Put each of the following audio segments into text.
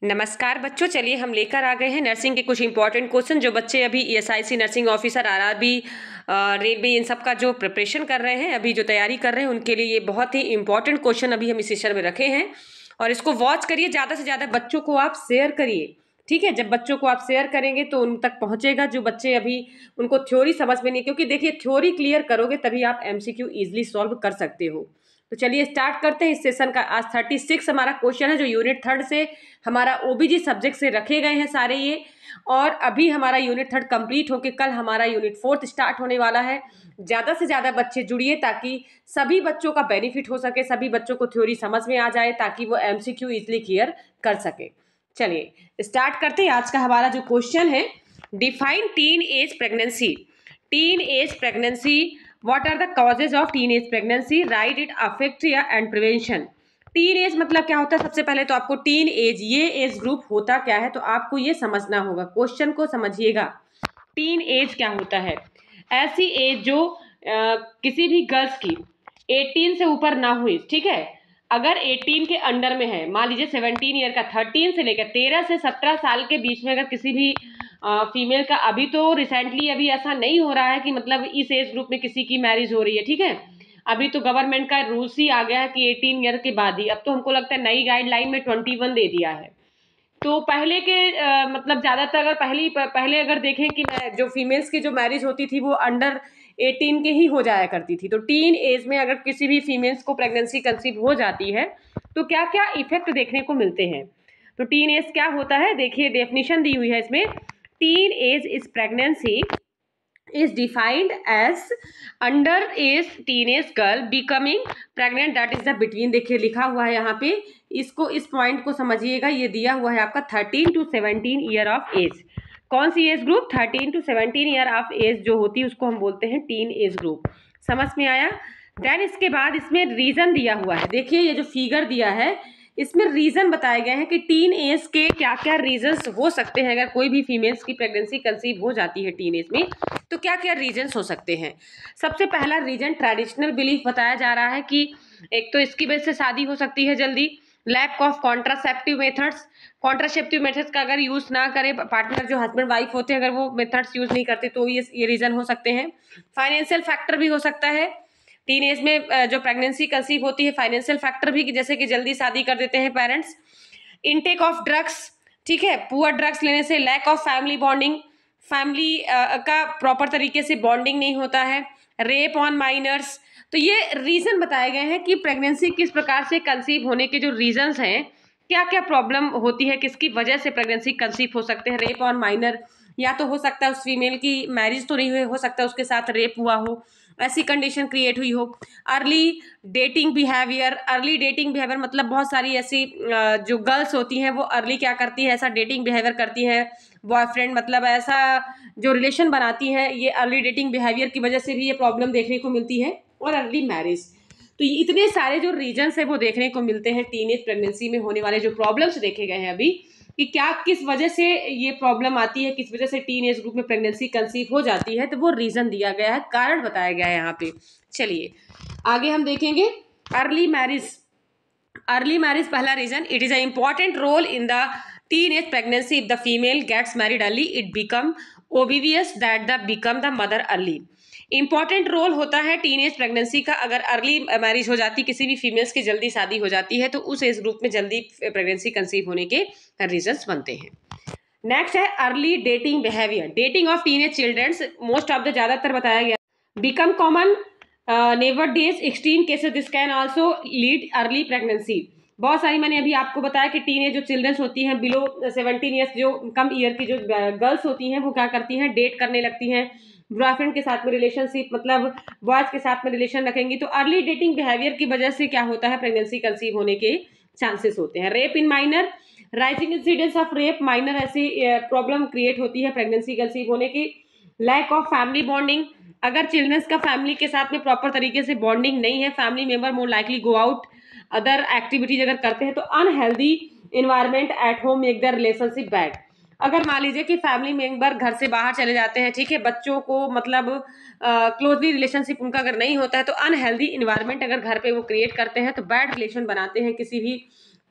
नमस्कार बच्चों, चलिए हम लेकर आ गए हैं नर्सिंग के कुछ इंपॉर्टेंट क्वेश्चन जो बच्चे अभी ESIC nursing officer RRB railway इन सब का जो प्रिपरेशन कर रहे हैं, अभी जो तैयारी कर रहे हैं उनके लिए ये बहुत ही इंपॉर्टेंट क्वेश्चन अभी हम इस सेशन में रखे हैं। और इसको वॉच करिए, ज़्यादा से ज़्यादा बच्चों को आप शेयर करिए, ठीक है। जब बच्चों को आप शेयर करेंगे तो उन तक पहुंचेगा जो बच्चे अभी उनको थ्योरी समझ में नहीं, क्योंकि देखिए थ्योरी क्लियर करोगे तभी आप एमसीक्यू ईजिली सॉल्व कर सकते हो। तो चलिए स्टार्ट करते हैं इस सेशन का। आज 36 हमारा क्वेश्चन है जो यूनिट 3 से हमारा ओबीजी सब्जेक्ट से रखे गए हैं सारे ये। और अभी हमारा यूनिट 3 कंप्लीट होके कल हमारा यूनिट 4 स्टार्ट होने वाला है। ज़्यादा से ज़्यादा बच्चे जुड़िए ताकि सभी बच्चों का बेनिफिट हो सके, सभी बच्चों को थ्योरी समझ में आ जाए ताकि वो एमसीक्यू इजिली क्लियर कर सके। चलिए स्टार्ट करते हैं। आज का हमारा जो क्वेश्चन है, define teen age pregnancy. Teen age pregnancy, what are the causes of teen age pregnancy, right it, affect या एंड प्रिवेंशन। टीन एज मतलब क्या होता है? सबसे पहले तो आपको टीन एज, ये एज ग्रुप होता क्या है तो आपको ये समझना होगा। क्वेश्चन को समझिएगा, टीन एज क्या होता है? ऐसी एज जो किसी भी गर्ल्स की 18 से ऊपर ना हुई, ठीक है। अगर 18 के अंडर में है, मान लीजिए 17 ईयर का, 13 से लेकर 13 से 17 साल के बीच में अगर किसी भी फीमेल का, अभी तो रिसेंटली अभी ऐसा नहीं हो रहा है कि मतलब इस एज ग्रुप में किसी की मैरिज हो रही है, ठीक है। अभी तो गवर्नमेंट का रूल्स ही आ गया है कि 18 ईयर के बाद ही, अब तो हमको लगता है नई गाइडलाइन में 21 दे दिया है। तो पहले के मतलब ज़्यादातर अगर पहले अगर देखें कि जो फीमेल्स की जो मैरिज होती थी वो अंडर 18 के ही हो जाया करती थी। तो टीन एज में अगर किसी भी फीमेल्स को प्रेगनेंसी कंसीव हो जाती है तो क्या क्या इफेक्ट देखने को मिलते हैं। तो टीन एज क्या होता है, देखिए डेफिनेशन दी हुई है इसमें। Teen age is pregnancy is defined as under age teenage girl becoming pregnant, that is the between, देखिए लिखा हुआ है यहाँ पे, इसको इस पॉइंट को समझिएगा। ये दिया हुआ है आपका 13 to 17 ईयर ऑफ एज। कौन सी age group? 13 to 17 year of age जो होती है उसको हम बोलते हैं टीन एज ग्रुप। समझ में आया? देन इसके बाद इसमें रीजन दिया हुआ है। देखिए ये जो फिगर दिया है इसमें रीजन बताए गए हैं कि टीन एज के क्या क्या रीजंस हो सकते हैं। अगर कोई भी फीमेल्स की प्रेगनेंसी कंसीव हो जाती है टीन एज में तो क्या क्या रीजंस हो सकते हैं। सबसे पहला रीजन ट्रेडिशनल बिलीफ बताया जा रहा है कि एक तो इसकी वजह से शादी हो सकती है जल्दी, lack of contraceptive methods, contraceptive methods का अगर यूज ना करे पार्टनर, जो हस्बैंड वाइफ होते हैं अगर वो मेथड्स यूज नहीं करते तो ये रीजन हो सकते हैं। फाइनेंशियल फैक्टर भी हो सकता है। टीन एज में जो प्रेगनेंसी कंसीव होती है, फाइनेंशियल फैक्टर भी, जैसे कि जल्दी शादी कर देते हैं पेरेंट्स। इनटेक ऑफ ड्रग्स, ठीक है, पुअर ड्रग्स लेने से। Lack of family bonding, family का प्रॉपर तरीके से बॉन्डिंग नहीं होता है। Rape on minors. तो ये रीजन बताए गए हैं कि प्रेगनेंसी किस प्रकार से कंसीव होने के जो रीजंस हैं, क्या क्या प्रॉब्लम होती है, किसकी वजह से प्रेगनेंसी कंसीव हो सकते हैं। रेप ऑन माइनर, या तो हो सकता है उस फीमेल की मैरिज तो नहीं हुई, हो सकता है उसके साथ रेप हुआ हो, ऐसी कंडीशन क्रिएट हुई हो। Early dating behaviour, early dating behaviour मतलब बहुत सारी ऐसी जो गर्ल्स होती हैं वो अर्ली क्या करती है, ऐसा डेटिंग बिहेवियर करती हैं, बॉयफ्रेंड मतलब ऐसा जो रिलेशन बनाती हैं, ये अर्ली डेटिंग बिहेवियर की वजह से भी ये प्रॉब्लम देखने को मिलती है। और अर्ली मैरिज। तो ये इतने सारे जो रीजन्स है वो देखने को मिलते हैं टीनेज प्रेगनेंसी में होने वाले जो प्रॉब्लम्स देखे गए हैं अभी, कि क्या किस वजह से ये प्रॉब्लम आती है, किस वजह से टीन एज ग्रुप में प्रेगनेंसी कंसीव हो जाती है, तो वो रीजन दिया गया है, कारण बताया गया है यहाँ पे। चलिए आगे हम देखेंगे अर्ली मैरिज। अर्ली मैरिज पहला reason, it is a important role in the teen age pregnancy. If the female gets married early it become obvious that the become the mother early. Important role होता है teenage pregnancy का। अगर early marriage हो जाती, किसी भी females की जल्दी शादी हो जाती है तो उस एज ग्रुप में जल्दी प्रेगनेंसी कंसीव होने के रीजंस बनते हैं। नेक्स्ट है early dating behaviour. Dating of teenage childrens, most of the, ज्यादातर बताया गया, become common never days extreme cases, this can also lead early pregnancy. बहुत सारी मैंने अभी आपको बताया कि टीनेज जो चिल्ड्रंस होती हैं बिलो 17 ईयर्स, जो कम ईयर की जो गर्ल्स होती हैं वो क्या करती हैं, डेट करने लगती हैं, बॉयफ्रेंड के साथ में रिलेशनशिप मतलब बॉयज के साथ में रिलेशन रखेंगी। तो अर्ली डेटिंग बिहेवियर की वजह से क्या होता है, प्रेगनेंसी कंसीव होने के चांसेस होते हैं। Rape in minor, rising incidence of rape minor, ऐसी प्रॉब्लम क्रिएट होती है प्रेगनेंसी कंसीव होने की। लैक ऑफ फैमिली बॉन्डिंग, अगर चिल्ड्रंस का फैमिली के साथ में प्रॉपर तरीके से बॉन्डिंग नहीं है, family member more likely go out other activities अगर करते हैं, तो unhealthy environment at home make the relationship bad. अगर मान लीजिए कि फैमिली मेंबर घर से बाहर चले जाते हैं, ठीक है, बच्चों को मतलब क्लोजली रिलेशनशिप उनका अगर नहीं होता है तो अनहेल्दी इन्वायरमेंट अगर घर पे वो क्रिएट करते हैं तो बैड रिलेशन बनाते हैं किसी भी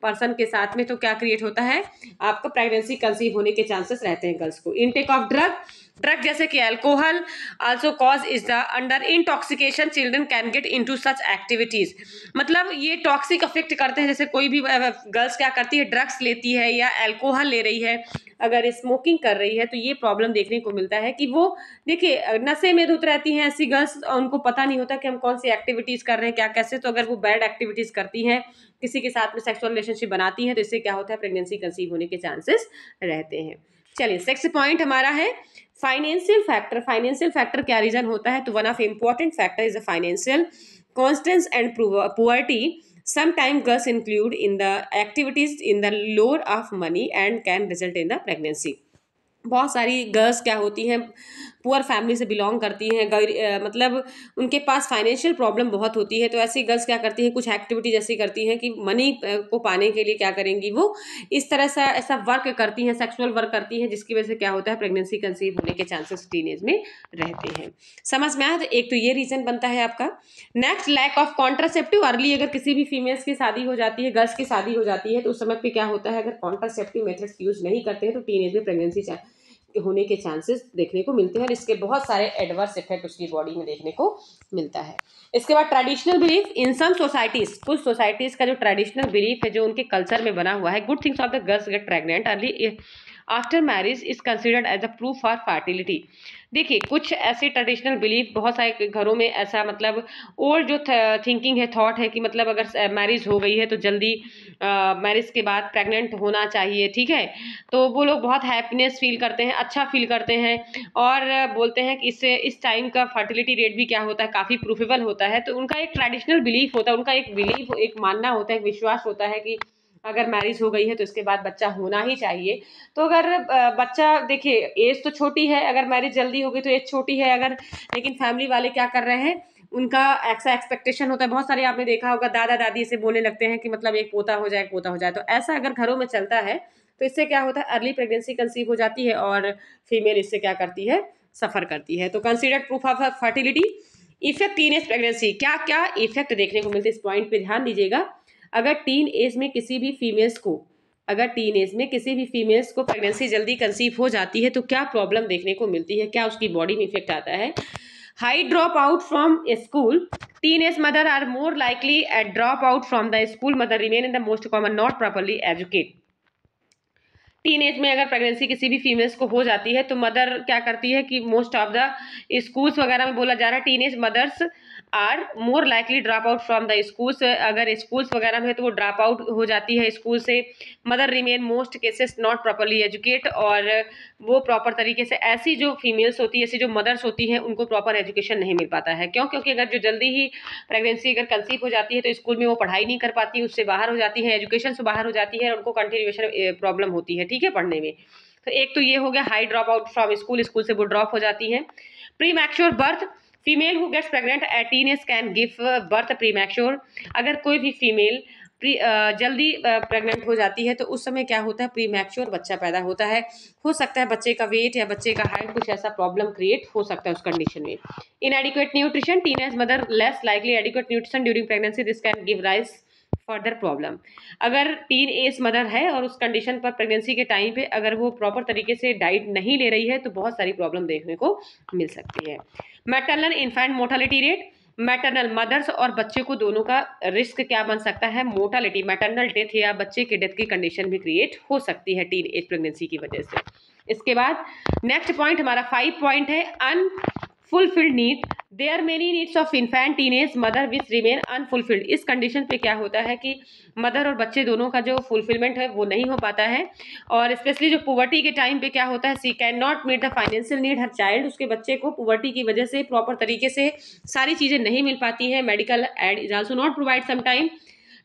पर्सन के साथ में, तो क्या क्रिएट होता है, आपको प्रेगनेंसी कंसीव होने के चांसेस रहते हैं गर्ल्स को। इनटेक ऑफ ड्रग जैसे कि alcohol also cause is the under intoxication children can get into such activities. मतलब ये टॉक्सिक अफेक्ट करते हैं, जैसे कोई भी गर्ल्स क्या करती है, ड्रग्स लेती है या अल्कोहल ले रही है, अगर स्मोकिंग कर रही है, तो ये प्रॉब्लम देखने को मिलता है कि वो देखिए नशे में धुत रहती हैं ऐसी गर्ल्स, उनको पता नहीं होता कि हम कौन सी एक्टिविटीज कर रहे हैं क्या कैसे। तो अगर वो बैड एक्टिविटीज करती हैं, किसी के साथ में सेक्सुअल रिलेशनशिप बनाती हैं, तो इससे क्या होता है, प्रेगनेंसी कंसीव होने के चांसेस रहते हैं। चलिए नेक्स्ट पॉइंट हमारा है फाइनेंशियल फैक्टर। फाइनेंशियल फैक्टर क्या रीजन होता है, तो one of important factor is the financial Constance and poverty. Sometimes girls include in the activities in the lower of money and can result in the pregnancy। बहुत सारी girls क्या होती हैं, poor family से belong करती हैं, मतलब उनके पास फाइनेंशियल प्रॉब्लम बहुत होती है, तो ऐसी गर्ल्स क्या करती हैं, कुछ एक्टिविटीज ऐसी करती हैं कि मनी को पाने के लिए क्या करेंगी, वो इस तरह से ऐसा वर्क करती हैं, सेक्सुअल वर्क करती हैं, जिसकी वजह से क्या होता है, प्रेगनेंसी कंसीव होने के चांसेस टीनेज में रहते हैं। समझ में आया, तो एक तो ये रीजन बनता है आपका। Next, lack of contraceptive early. अगर किसी भी फीमेल्स की शादी हो जाती है, गर्ल्स की शादी हो जाती है, तो उस समय पे क्या होता है, अगर कॉन्ट्रासेप्टिव मेथड्स यूज नहीं करते हैं, तो टीनेज में प्रेगनेंसी होने के चांसेस देखने को मिलते हैं, और इसके बहुत सारे एडवर्स इफेक्ट उसकी बॉडी में देखने को मिलता है। इसके बाद traditional belief in some societies. कुछ सोसाइटीज का जो ट्रेडिशनल बिलीफ है, जो उनके कल्चर में बना हुआ है, good things of the girls get pregnant early after marriage is considered as a proof for fertility. देखिए कुछ ऐसे ट्रेडिशनल बिलीफ बहुत सारे घरों में ऐसा, मतलब ओल्ड जो थिंकिंग है, थॉट है कि मतलब अगर मैरिज हो गई है तो जल्दी मैरिज के बाद प्रेग्नेंट होना चाहिए, ठीक है। तो वो लोग बहुत हैप्पीनेस फील करते हैं, अच्छा फील करते हैं, और बोलते हैं कि इससे इस टाइम का फर्टिलिटी रेट भी क्या होता है, काफ़ी प्रूफेबल होता है। तो उनका एक ट्रेडिशनल बिलीफ होता है, उनका एक बिलीफ, एक मानना होता है, एक विश्वास होता है कि अगर मैरिज हो गई है तो इसके बाद बच्चा होना ही चाहिए। तो अगर बच्चा, देखिए एज तो छोटी है, अगर मैरिज जल्दी हो गई तो एज छोटी है अगर, लेकिन फैमिली वाले क्या कर रहे हैं, उनका ऐसा एक्सपेक्टेशन होता है। बहुत सारे आपने देखा होगा, दादा दादी से बोलने लगते हैं कि मतलब एक पोता हो जाए, पोता हो जाए। तो ऐसा अगर घरों में चलता है, तो इससे क्या होता है, अर्ली प्रेगनेंसी कंसीव हो जाती है, और फीमेल इससे क्या करती है, सफर करती है। तो considered proof of fertility. Effect teenage pregnancy, क्या क्या इफेक्ट देखने को मिलते हैं, इस पॉइंट पे ध्यान दीजिएगा। अगर टीन एज में किसी भी फीमेल्स को, अगर टीन एज में किसी भी फीमेल्स को प्रेगनेंसी जल्दी कंसीव हो जाती है, तो क्या प्रॉब्लम देखने को मिलती है, क्या उसकी बॉडी में इफेक्ट आता है। High drop out from school. Teenage mother are more likely at drop out from the school. Mother remain in the most common not properly educate. Teenage में अगर प्रेगनेंसी किसी भी फीमेल्स को हो जाती है, तो मदर क्या करती है कि मोस्ट ऑफ द स्कूल्स वगैरह में बोला जा रहा है, teenage mothers are more likely drop out from the schools. अगर स्कूल्स वगैरह में है तो वो ड्रॉप आउट हो जाती है स्कूल से। Mother remain most cases not properly educate, और वो प्रॉपर तरीके से, ऐसी जो फीमेल्स होती है, ऐसी जो मदर्स होती हैं, उनको प्रॉपर एजुकेशन नहीं मिल पाता है। क्यों? क्योंकि अगर जो जल्दी ही प्रेगनेंसी अगर कंसीव हो जाती है, तो स्कूल में वो पढ़ाई नहीं कर पाती, उससे बाहर हो जाती है, एजुकेशन से बाहर हो जाती है, और उनको कंटिन्यूएशन प्रॉब्लम होती है, ठीक है, पढ़ने में। तो एक तो ये हो गया high drop out from school, school से वो ड्रॉप हो जाती हैं। Premature birth. Female who gets pregnant at teenage can give birth premature. अगर कोई भी फीमेल जल्दी प्रेग्नेंट हो जाती है, तो उस समय क्या होता है, प्री मैच्योर बच्चा पैदा होता है। हो सकता है बच्चे का वेट या बच्चे का हाइट कुछ ऐसा प्रॉब्लम क्रिएट हो सकता है उस कंडीशन में। इनएडिक्वेट nutrition. Teenage mother less likely adequate nutrition during pregnancy, this can give rise further problem. अगर टीन एज मदर है और उस कंडीशन पर प्रेगनेंसी के टाइम पे अगर वो प्रॉपर तरीके से डाइट नहीं ले रही है, तो बहुत सारी प्रॉब्लम देखने को मिल सकती है। Maternal infant mortality rate. Maternal mothers और बच्चे को दोनों का रिस्क क्या बन सकता है, मोर्टालिटी, मैटरनल डेथ या बच्चे के डेथ की कंडीशन भी क्रिएट हो सकती है टीन एज प्रेगनेंसी की वजह से। इसके बाद नेक्स्ट पॉइंट हमारा 5 पॉइंट है unfulfilled need. There many needs of infant teenage mother which remain unfulfilled. इस कंडीशन पे क्या होता है कि मदर और बच्चे दोनों का जो फुलफिलमेंट है वो नहीं हो पाता है, और स्पेशली जो पुबर्टी के टाइम पे क्या होता है, she can not meet the financial need her child. उसके बच्चे को पुबर्टी की वजह से प्रॉपर तरीके से सारी चीज़ें नहीं मिल पाती हैं। Medical aid is also not provide sometime.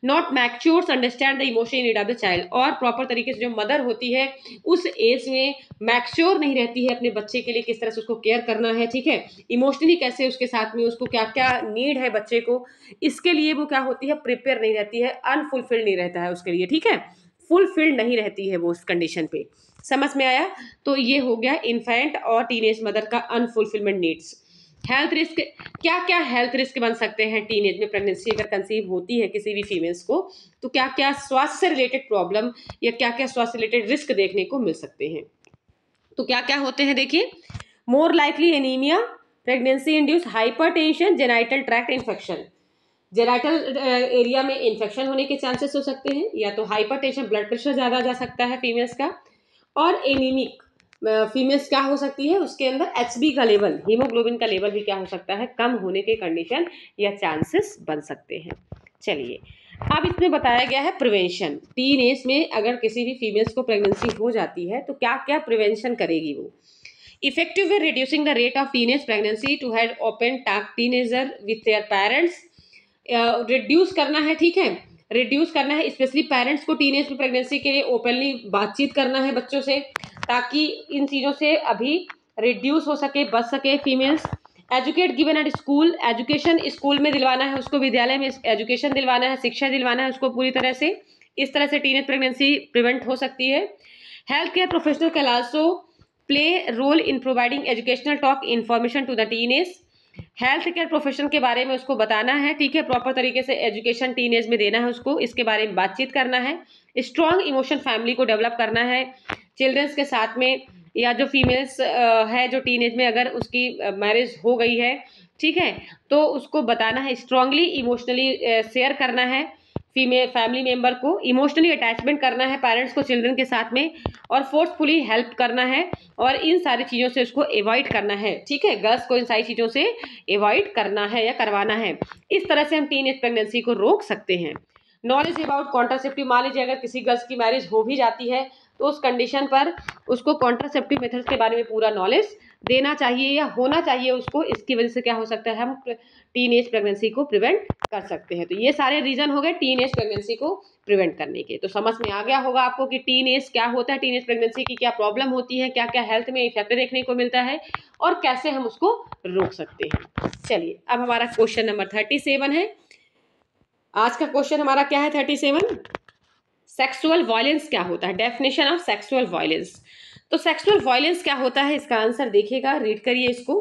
Not matures understand the emotional need of the child. और प्रॉपर तरीके से जो मदर होती है उस एज में मैच्योर नहीं रहती है अपने बच्चे के लिए, किस तरह से उसको केयर करना है, ठीक है, इमोशनली कैसे उसके साथ में उसको क्या क्या नीड है बच्चे को, इसके लिए वो क्या होती है, प्रिपेयर नहीं रहती है, अनफुलफिल्ड नहीं रहता है उसके लिए, ठीक है, फुलफिल्ड नहीं रहती है वो उस कंडीशन पे। समझ में आया? तो ये हो गया इन्फेंट और टीनेज मदर का अनफुलफिलमेंट नीड्स। हेल्थ रिस्क, क्या क्या हेल्थ रिस्क बन सकते हैं टीनेज में प्रेगनेंसी अगर कंसीव होती है किसी भी फीमेल्स को, तो क्या क्या स्वास्थ्य से रिलेटेड प्रॉब्लम या क्या क्या स्वास्थ्य रिलेटेड रिस्क देखने को मिल सकते हैं। तो क्या क्या होते हैं देखिए, more likely anaemia, pregnancy induce hypertension, genital tract infection. Genital area में इन्फेक्शन होने के चांसेस हो सकते हैं, या तो हाइपरटेंशन ब्लड प्रेशर ज़्यादा जा सकता है फीमेल्स का, और एनीमिक फीमेल्स क्या हो सकती है उसके अंदर एचबी का लेवल, हीमोग्लोबिन का लेवल भी क्या हो सकता है, कम होने के कंडीशन या चांसेस बन सकते हैं। चलिए अब इसमें बताया गया है प्रिवेंशन। टीन एज में अगर किसी भी फीमेल्स को प्रेगनेंसी हो जाती है तो क्या क्या प्रिवेंशन करेगी वो। Effective way reducing the rate of teenage pregnancy to have open talk teenager with their parents. Reduce करना है, ठीक है, रिड्यूस करना है, स्पेशली पेरेंट्स को टीनेज में प्रेगनेंसी के लिए ओपनली बातचीत करना है बच्चों से, ताकि इन चीज़ों से अभी रिड्यूस हो सके, बच सके females. Educate given at school, education school में दिलवाना है उसको, विद्यालय में एजुकेशन दिलवाना है, शिक्षा दिलवाना है उसको पूरी तरह से, इस तरह से टीनेज प्रेगनेंसी प्रिवेंट हो सकती है। Health care professional can also play role in providing educational talk information to the teenage. Health care profession के बारे में उसको बताना है, ठीक है, प्रॉपर तरीके से एजुकेशन टीनेज में देना है उसको, इसके बारे में बातचीत करना है। स्ट्रॉन्ग इमोशन फैमिली को डेवलप करना है चिल्ड्रंस के साथ में, या जो फीमेल्स है जो टीनेज में अगर उसकी मैरिज हो गई है, ठीक है, तो उसको बताना है, स्ट्रांगली इमोशनली शेयर करना है फीमेल फैमिली मेंबर को, इमोशनली अटैचमेंट करना है पेरेंट्स को चिल्ड्रन के साथ में, और फोर्सफुली हेल्प करना है, और इन सारी चीज़ों से उसको अवॉइड करना है, ठीक है, गर्ल्स को इन सारी चीज़ों से अवॉइड करना है या करवाना है। इस तरह से हम टीनेज प्रेगनेंसी को रोक सकते हैं। नॉलेज अबाउट कॉन्ट्रासेप्टिव, मान लीजिए अगर किसी गर्ल्स की मैरिज हो भी जाती है तो उस कंडीशन पर उसको कॉन्ट्रासेप्टिव मेथड्स के बारे में पूरा नॉलेज देना चाहिए या होना चाहिए उसको, इसकी वजह से क्या हो सकता है, हम टीनेज प्रेगनेंसी को प्रिवेंट कर सकते हैं। तो ये सारे रीजन हो गए टीनेज प्रेगनेंसी को प्रिवेंट करने के। तो समझ में आ गया होगा आपको कि टीनेज क्या होता है, टीनेज प्रेगनेंसी की क्या प्रॉब्लम होती है, क्या क्या हेल्थ में इफेक्ट देखने को मिलता है, और कैसे हम उसको रोक सकते हैं। चलिए अब हमारा क्वेश्चन नंबर 37 है। आज का क्वेश्चन हमारा क्या है 37, सेक्सुअल वायलेंस क्या होता है, डेफिनेशन ऑफ सेक्सुअल वायलेंस। तो सेक्सुअल वायलेंस क्या होता है, इसका आंसर देखिएगा, रीड करिए इसको।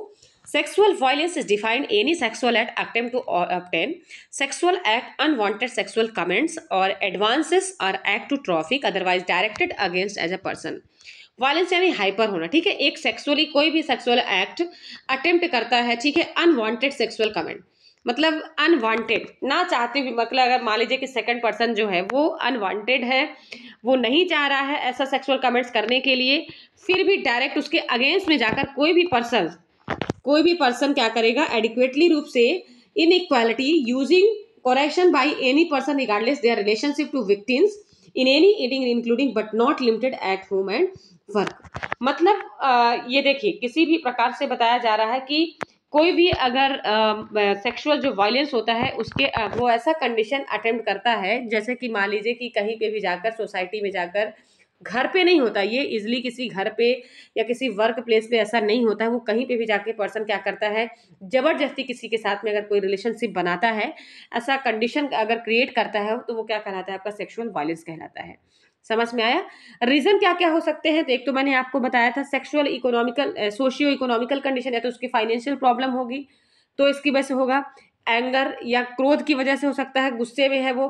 Sexual violence is defined any sexual act attempt to obtain sexual act, unwanted sexual comments और एडवांसेस और act to traffic otherwise directed against as a person. Violence यानी हाइपर होना, ठीक है, एक सेक्सुअली कोई भी सेक्सुअल एक्ट अटेम्प्ट करता है, ठीक है, अनवांटेड सेक्सुअल कमेंट मतलब अनवांटेड, ना चाहते हुए, मतलब अगर मान लीजिए कि सेकंड पर्सन जो है वो अनवांटेड है, वो नहीं चाह रहा है ऐसा सेक्सुअल कमेंट्स करने के लिए, फिर भी डायरेक्ट उसके अगेंस्ट में जाकर कोई भी पर्सन क्या करेगा, एडिक्वेटली रूप से in equality using correction by any person regardless their relationship to victims in any eating including but not limited at home and work. मतलब ये देखिए किसी भी प्रकार से बताया जा रहा है कि कोई भी अगर सेक्सुअल जो वायलेंस होता है उसके वो ऐसा कंडीशन अटेम्प्ट करता है, जैसे कि मान लीजिए कि कहीं पे भी जाकर सोसाइटी में जाकर, घर पे नहीं होता ये इजिली, किसी घर पे या किसी वर्क प्लेस पे ऐसा नहीं होता है, वो कहीं पे भी जाके पर्सन क्या करता है, जबरदस्ती किसी के साथ में अगर कोई रिलेशनशिप बनाता है, ऐसा कंडीशन अगर क्रिएट करता है, तो वो क्या कहलाता है, आपका सेक्सुअल वायलेंस कहलाता है। समझ में आया। रीजन क्या क्या हो सकते हैं, तो एक तो मैंने आपको बताया था sexual economical socio economical condition, या तो उसकी फाइनेंशियल प्रॉब्लम होगी तो इसकी वजह से होगा, एंगर या क्रोध की वजह से हो सकता है, गुस्से में है वो,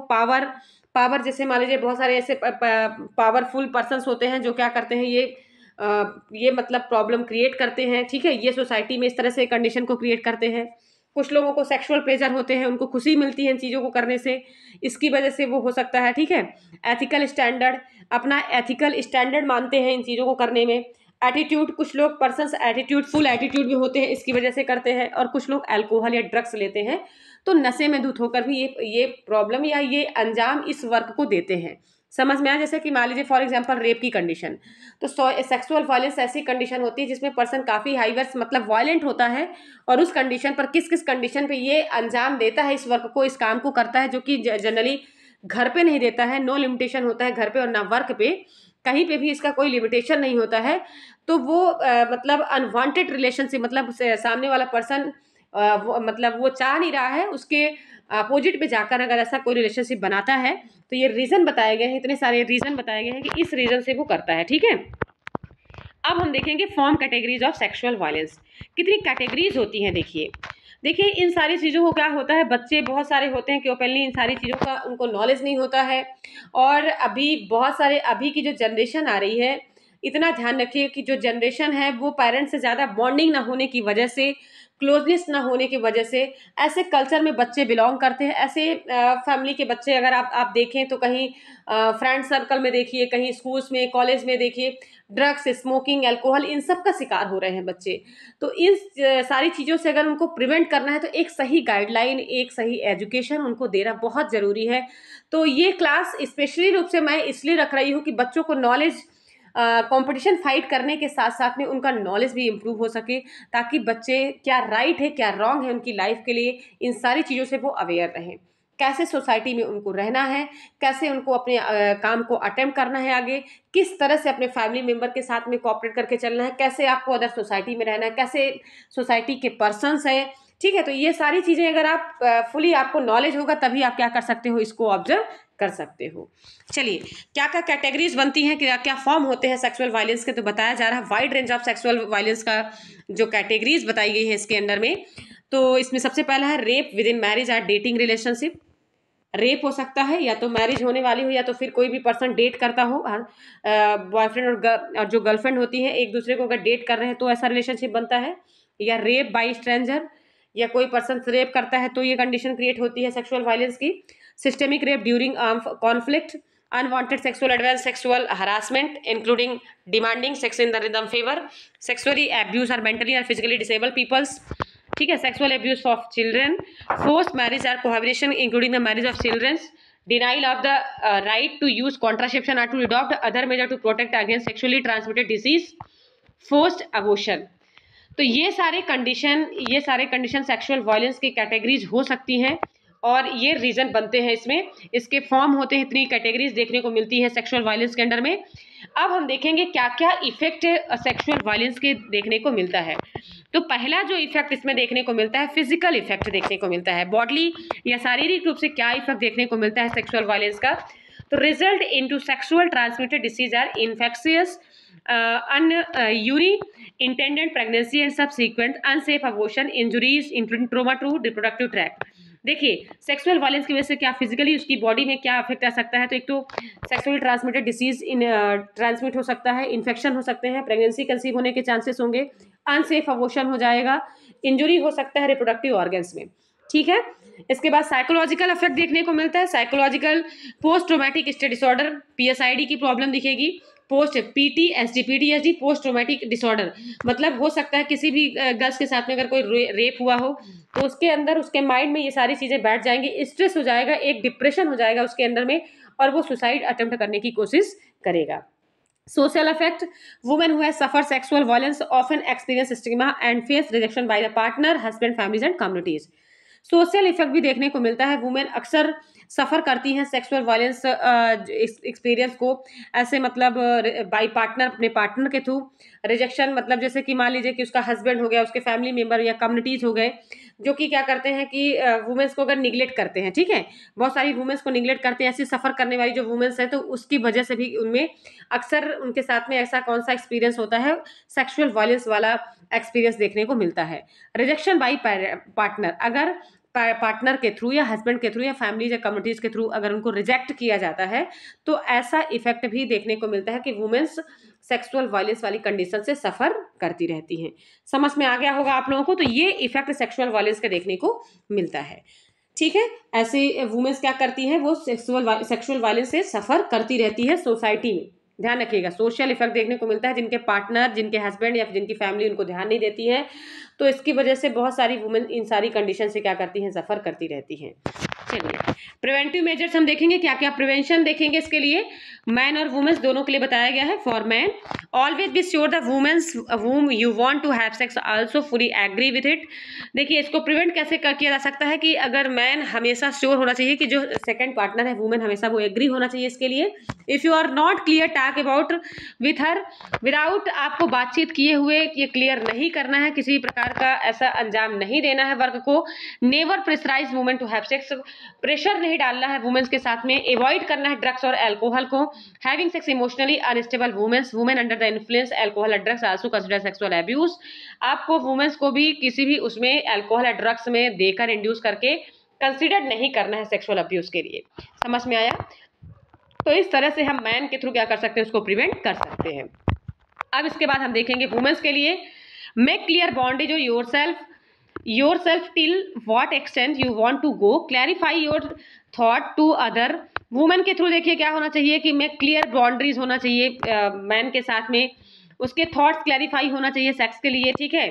पावर जैसे मान लीजिए बहुत सारे ऐसे पावरफुल पर्सन्स होते हैं जो क्या करते हैं, ये मतलब प्रॉब्लम क्रिएट करते हैं, ठीक है, ये सोसाइटी में इस तरह से कंडीशन को क्रिएट करते हैं। कुछ लोगों को सेक्सुअल प्लेजर होते हैं, उनको खुशी मिलती है इन चीज़ों को करने से, इसकी वजह से वो हो सकता है, ठीक है। एथिकल स्टैंडर्ड, अपना एथिकल स्टैंडर्ड मानते हैं इन चीज़ों को करने में। एटीट्यूड, कुछ लोग पर्सन्स एटीट्यूड फुल एटीट्यूड में होते हैं, इसकी वजह से करते हैं। और कुछ लोग अल्कोहल या ड्रग्स लेते हैं, तो नशे में धुत होकर भी ये प्रॉब्लम या ये अंजाम इस वर्क को देते हैं। समझ में आया। जैसे कि मान लीजिए फॉर एग्जांपल रेप की कंडीशन, तो सेक्सुअल वायलेंस ऐसी कंडीशन होती है जिसमें पर्सन काफ़ी हाईवर्स मतलब वायलेंट होता है, और उस कंडीशन पर किस किस कंडीशन पे ये अंजाम देता है, इस वर्क को, इस काम को करता है, जो कि जनरली घर पे नहीं देता है। नो लिमिटेशन होता है घर पे और ना वर्क पे, कहीं पे भी इसका कोई लिमिटेशन नहीं होता है। तो वो मतलब अनवांटेड रिलेशनशिप, मतलब सामने वाला पर्सन मतलब वो चाह नहीं रहा है, उसके अपोजिट पे जाकर अगर ऐसा कोई रिलेशनशिप बनाता है, तो ये रीज़न बताए गए हैं, इतने सारे रीज़न बताए गए हैं कि इस रीज़न से वो करता है, ठीक है। अब हम देखेंगे form categories of sexual violence. कितनी कैटेगरीज होती हैं देखिए। देखिए इन सारी चीज़ों को क्या होता है, बच्चे बहुत सारे होते हैं कि ओपनली इन सारी चीज़ों का उनको नॉलेज नहीं होता है। और अभी बहुत सारे, अभी की जो जनरेशन आ रही है, इतना ध्यान रखिए कि जो जनरेशन है वो पेरेंट्स से ज़्यादा बॉन्डिंग ना होने की वजह से, क्लोजनेस ना होने की वजह से ऐसे कल्चर में बच्चे बिलोंग करते हैं। ऐसे फैमिली के बच्चे अगर आप देखें तो कहीं फ्रेंड सर्कल में देखिए, कहीं स्कूल्स में, कॉलेज में देखिए, ड्रग्स, स्मोकिंग, अल्कोहल, इन सब का शिकार हो रहे हैं बच्चे। तो इन सारी चीज़ों से अगर उनको प्रिवेंट करना है तो एक सही गाइडलाइन, एक सही एजुकेशन उनको देना बहुत ज़रूरी है। तो ये क्लास स्पेशली रूप से मैं इसलिए रख रही हूँ कि बच्चों को नॉलेज, कंपटीशन फाइट करने के साथ साथ में उनका नॉलेज भी इम्प्रूव हो सके, ताकि बच्चे क्या राइट है क्या रॉन्ग है उनकी लाइफ के लिए, इन सारी चीज़ों से वो अवेयर रहें। कैसे सोसाइटी में उनको रहना है, कैसे उनको अपने काम को अटेम्प्ट करना है आगे, किस तरह से अपने फैमिली मेंबर के साथ में कोऑपरेट करके चलना है, कैसे आपको अदर सोसाइटी में रहना है, कैसे सोसाइटी के पर्सन्स हैं। ठीक है, तो ये सारी चीज़ें अगर आप फुली आपको नॉलेज होगा तभी आप क्या कर सकते हो, इसको ऑब्जर्व कर सकते हो। चलिए, क्या क्या कैटेगरीज बनती हैं, क्या क्या फॉर्म होते हैं सेक्सुअल वायलेंस के, तो बताया जा रहा है wide range of sexual violence का जो कैटेगरीज बताई गई है इसके अंडर में। तो इसमें सबसे पहला है रेप विद इन मैरिज और डेटिंग रिलेशनशिप। रेप हो सकता है या तो मैरिज होने वाली हो या तो फिर कोई भी पर्सन डेट करता हो, बॉयफ्रेंड और जो गर्लफ्रेंड होती है एक दूसरे को अगर डेट कर रहे हैं तो ऐसा रिलेशनशिप बनता है। या रेप बाय स्ट्रेंजर, या कोई पर्सन रेप करता है तो ये कंडीशन क्रिएट होती है सेक्सुअल वायलेंस की। Systemic rape during conflict, unwanted sexual advance, sexual harassment including demanding sex in the rhythm favour, sexually abuse और मेंटली और फिजिकली डिसेबल पीपल्स। ठीक है, sexual abuse of children, force marriage और cohabitation including the marriage of childrens, denial of the right to use contraception or to adopt other measure to protect against sexually transmitted disease, forced abortion। तो ये सारे condition sexual violence की categories हो सकती हैं और ये रीजन बनते हैं इसमें, इसके फॉर्म होते हैं, इतनी कैटेगरीज देखने को मिलती है सेक्सुअल वायलेंस के अंडर में। अब हम देखेंगे क्या क्या इफेक्ट सेक्सुअल वायलेंस के देखने को मिलता है। तो पहला जो इफेक्ट इसमें देखने को मिलता है, फिजिकल इफेक्ट देखने को मिलता है। बॉडली या शारीरिक रूप से क्या इफेक्ट देखने को मिलता है सेक्सुअल वायलेंस का, तो result into sexual transmitted disease or infectious, intended pregnancy and subsequent unsafe abortion, injuries including trauma to reproductive tract। देखिए सेक्सुअल वायलेंस की वजह से क्या फिजिकली उसकी बॉडी में क्या अफेक्ट आ सकता है, तो एक तो सेक्सुअली ट्रांसमिटेड डिसीज ट्रांसमिट हो सकता है, इन्फेक्शन हो सकते हैं, प्रेगनेंसी कंसीव होने के चांसेस होंगे, अनसेफ अबॉर्शन हो जाएगा, इंजुरी हो सकता है रिप्रोडक्टिव ऑर्गन्स में। ठीक है, इसके बाद साइकोलॉजिकल इफेक्ट देखने को मिलता है, psychological post traumatic stress disorder, PSID की प्रॉब्लम दिखेगी, post PTSD post traumatic disorder, मतलब हो सकता है किसी भी गर्ल्स के साथ में अगर कोई रेप हुआ हो तो उसके अंदर, उसके माइंड में ये सारी चीज़ें बैठ जाएंगी, स्ट्रेस हो जाएगा, एक डिप्रेशन हो जाएगा उसके अंदर में और वो सुसाइड अटेम्प्ट करने की कोशिश करेगा। Social effect, women who have suffered sexual violence often experience stigma and face rejection by the partner, husband, families and communities। Social effect भी देखने को मिलता है, वुमेन अक्सर सफ़र करती हैं सेक्सुअल वायलेंस एक्सपीरियंस को, ऐसे मतलब बाई पार्टनर, अपने पार्टनर के थ्रू। रिजेक्शन मतलब जैसे कि मान लीजिए कि उसका हस्बैंड हो गया, उसके फैमिली मेम्बर या कम्युनिटीज़ हो गए जो कि क्या करते हैं कि वुमेन्स को अगर निगलेक्ट करते हैं। ठीक है, बहुत सारी वुमेन्स को निगलेक्ट करते हैं, ऐसी सफ़र करने वाली जो वुमेन्स है, तो उसकी वजह से भी उनमें अक्सर उनके साथ में ऐसा कौन सा एक्सपीरियंस होता है, सेक्सुअल वायलेंस वाला एक्सपीरियंस देखने को मिलता है। रिजेक्शन बाई पार्टनर, अगर पार्टनर के थ्रू या हस्बैंड के थ्रू या फैमिली या कम्युनिटीज़ के थ्रू अगर उनको रिजेक्ट किया जाता है तो ऐसा इफेक्ट भी देखने को मिलता है कि वुमेन्स सेक्सुअल वायलेंस वाली कंडीशन से सफ़र करती रहती हैं। समझ में आ गया होगा आप लोगों को, तो ये इफेक्ट सेक्सुअल वायलेंस के देखने को मिलता है। ठीक है, ऐसे वुमेन्स क्या करती हैं, वो सेक्सुअल वायलेंस से सफ़र करती रहती है सोसाइटी में। ध्यान रखिएगा, सोशल इफेक्ट देखने को मिलता है, जिनके पार्टनर, जिनके हस्बैंड या जिनकी फैमिली उनको ध्यान नहीं देती है, तो इसकी वजह से बहुत सारी वुमेन इन सारी कंडीशन से क्या करती हैं, सफ़र करती रहती हैं। चलिए, प्रिवेंटिव मेजर्स हम देखेंगे, क्या क्या प्रिवेंशन देखेंगे इसके लिए, मैन और वुमेन्स दोनों के लिए बताया गया है। For man, always be sure the womens whom you want to have sex also fully agree with it। देखिए, इसको प्रिवेंट कैसे किया जा सकता है कि अगर मैन हमेशा श्योर होना चाहिए कि जो सेकंड पार्टनर है वुमेन हमेशा वो एग्री होना चाहिए इसके लिए। If you are not clear, talk about with her without, आपको बातचीत किए हुए ये क्लियर नहीं करना है, किसी प्रकार का ऐसा अंजाम नहीं देना है वर्क को। Never pressurise women to have sex, pressure नहीं डालना है वुमेन्स के साथ में, अवॉइड करना है ड्रग्स और अल्कोहल को, having sex emotionally unstable womens, women under the influence alcohol और drugs also consider sexual abuse. आपको वुमेन्स को भी किसी भी उसमें अल्कोहल या ड्रग्स में देकर इंड्यूस करके कंसिडर नहीं करना है सेक्सुअल अब्यूज के लिए। समझ में आया? तो इस तरह से हम मैन के थ्रू क्या कर सकते हैं, उसको प्रिवेंट कर सकते हैं। अब इसके बाद हम देखेंगे वुमेन्स के लिए, make clear bondage of yourself till what extent you want to go, clarify your thought to other. Women के थ्रू देखिए क्या होना चाहिए कि मेक क्लियर बाउंड्रीज होना चाहिए मैन के साथ में, उसके थॉट्स क्लैरिफाई होना चाहिए सेक्स के लिए, ठीक है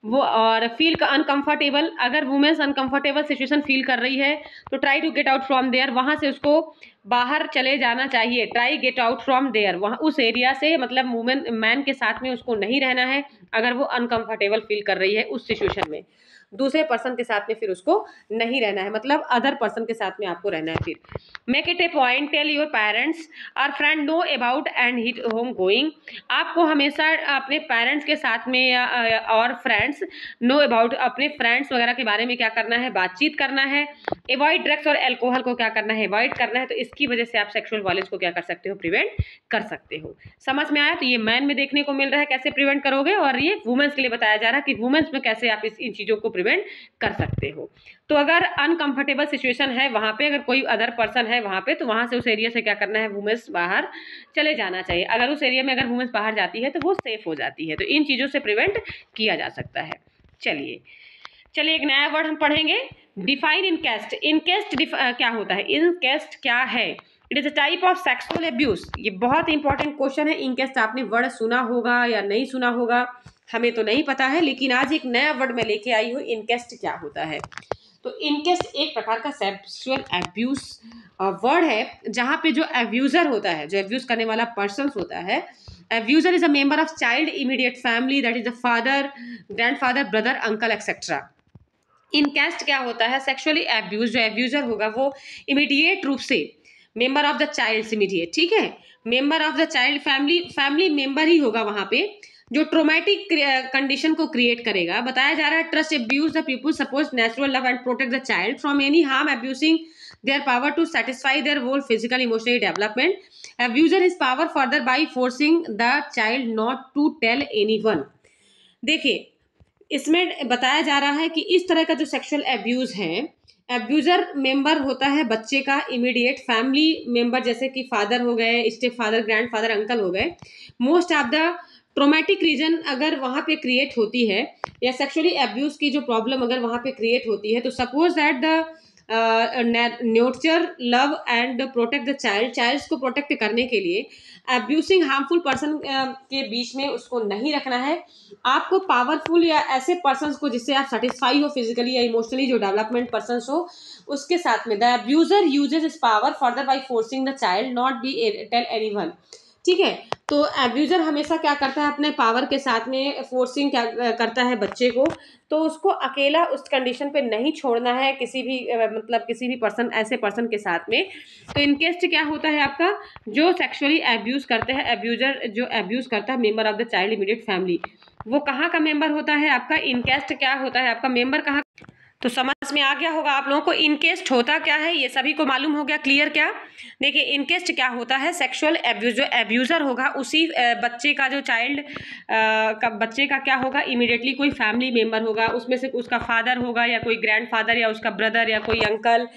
वो। और फील अनकंफर्टेबल, अगर वुमेन्स अनकंफर्टेबल सिचुएशन फील कर रही है तो try to get out from there, वहां से उसको बाहर चले जाना चाहिए। Try get out from there, वहां उस एरिया से, मतलब वुमेन मैन के साथ में उसको नहीं रहना है अगर वो अनकंफर्टेबल फील कर रही है उस सिचुएशन में। दूसरे पर्सन के साथ में फिर उसको नहीं रहना है, मतलब अदर पर्सन के साथ में आपको रहना है। फिर make it a point, tell your parents और friend know about and hit home going. आपको हमेशा अपने पेरेंट्स के साथ में और फ्रेंड्स नो अबाउट, अपने फ्रेंड्स वगैरह के बारे में क्या करना है, बातचीत करना है। अवॉइड ड्रग्स और अल्कोहल को क्या करना है, अवॉइड करना है। तो इसकी वजह से आप सेक्सुअल वायलेंस को क्या कर सकते हो, प्रिवेंट कर सकते हो। समझ में आया? तो ये मैन में देखने को मिल रहा है कैसे प्रिवेंट करोगे, और ये वुमेन्स के लिए बताया जा रहा है कि वुमेन्स में कैसे आप इन चीजों को प्रिवेंट कर सकते हो। तो अगर अनकंफर्टेबल सिचुएशन है वहां पे, अगर कोई अदर पर्सन है वहां पे, तो वहां से उस एरिया से क्या करना है, वुमेन्स बाहर चले जाना चाहिए। अगर उस एरिया में अगर वुमेन्स बाहर जाती है तो वो सेफ हो जाती है। तो इन चीजों से प्रिवेंट किया जा सकता है। चलिए एक नया वर्ड हम पढ़ेंगे, डिफाइन इनकेस्ट। इनकेस्ट क्या होता है, इनकेस्ट क्या है? It is a type of sexual abuse. ये बहुत इंपॉर्टेंट क्वेश्चन है। इनकेस्ट आपने वर्ड सुना होगा या नहीं सुना होगा, हमें तो नहीं पता है, लेकिन आज एक नया वर्ड मैं लेके आई हूँ, इनकेस्ट क्या होता है। तो इनकेस्ट एक प्रकार का सेक्सुअल अब्यूज वर्ड है, जहाँ पे जो अब्यूजर होता है, जो अब्यूज करने वाला पर्सन होता है, abuser is a member of child immediate family, that is the father, grandfather, brother, uncle etcetera. Incest क्या होता है, सेक्सुअली अब्यूज, जो अब्यूजर होगा वो इमीडिएट रूप से member of the child, immediate, ठीक है, member of the child, family member ही होगा वहां पे, जो ट्रोमेटिक कंडीशन को क्रिएट करेगा। बताया जा रहा है trust abuse the people suppose natural love and protect the child from any harm, abusing their power to satisfy their whole physical emotional development. Abuser is power further by forcing the child not to tell anyone. देखिए इसमें बताया जा रहा है कि इस तरह का जो सेक्सुअल अब्यूज है, अब्यूजर मेंबर होता है बच्चे का इमीडिएट फैमिली मेंबर, जैसे कि फादर हो गए, स्टेप फादर, ग्रैंडफादर, अंकल हो गए। Most of the traumatic reason अगर वहां पे क्रिएट होती है, या सेक्सुअली अब्यूज की जो प्रॉब्लम अगर वहां पे क्रिएट होती है, तो suppose that the nurture love and protect the child को प्रोटेक्ट करने के लिए अब्यूसिंग हार्मफुल पर्सन के बीच में उसको नहीं रखना है। आपको पावरफुल या ऐसे पर्सन को जिससे आप सेटिस्फाई हो फिजिकली या इमोशनली, जो डेवलपमेंट पर्सन हो, उसके साथ में the abuser uses is power further by forcing the child not be tell anyone, ठीक है। तो अब्यूजर हमेशा क्या करता है, अपने पावर के साथ में फोर्सिंग क्या करता है बच्चे को, तो उसको अकेला उस कंडीशन पे नहीं छोड़ना है किसी भी मतलब किसी भी पर्सन, ऐसे पर्सन के साथ में। तो इनकेस्ट क्या होता है आपका, जो सेक्सुअली अब्यूज करते हैं, अब्यूजर जो अब्यूज करता है member of the child immediate family, वो कहाँ का मेंबर होता है आपका, इनकेस्ट क्या होता है आपका, मेंबर कहाँ। तो समझ में आ गया होगा आप लोगों को इनकेस्ट होता क्या है, ये सभी को मालूम हो गया, क्लियर क्या। देखिए इनकेस्ट क्या होता है, सेक्सुअल अब्यूज, जो अब्यूजर होगा उसी बच्चे का, जो चाइल्ड का बच्चे का क्या होगा, इमीडिएटली कोई फैमिली मेंबर होगा, उसमें से उसका फादर होगा या कोई ग्रैंडफादर या उसका ब्रदर या कोई अंकल।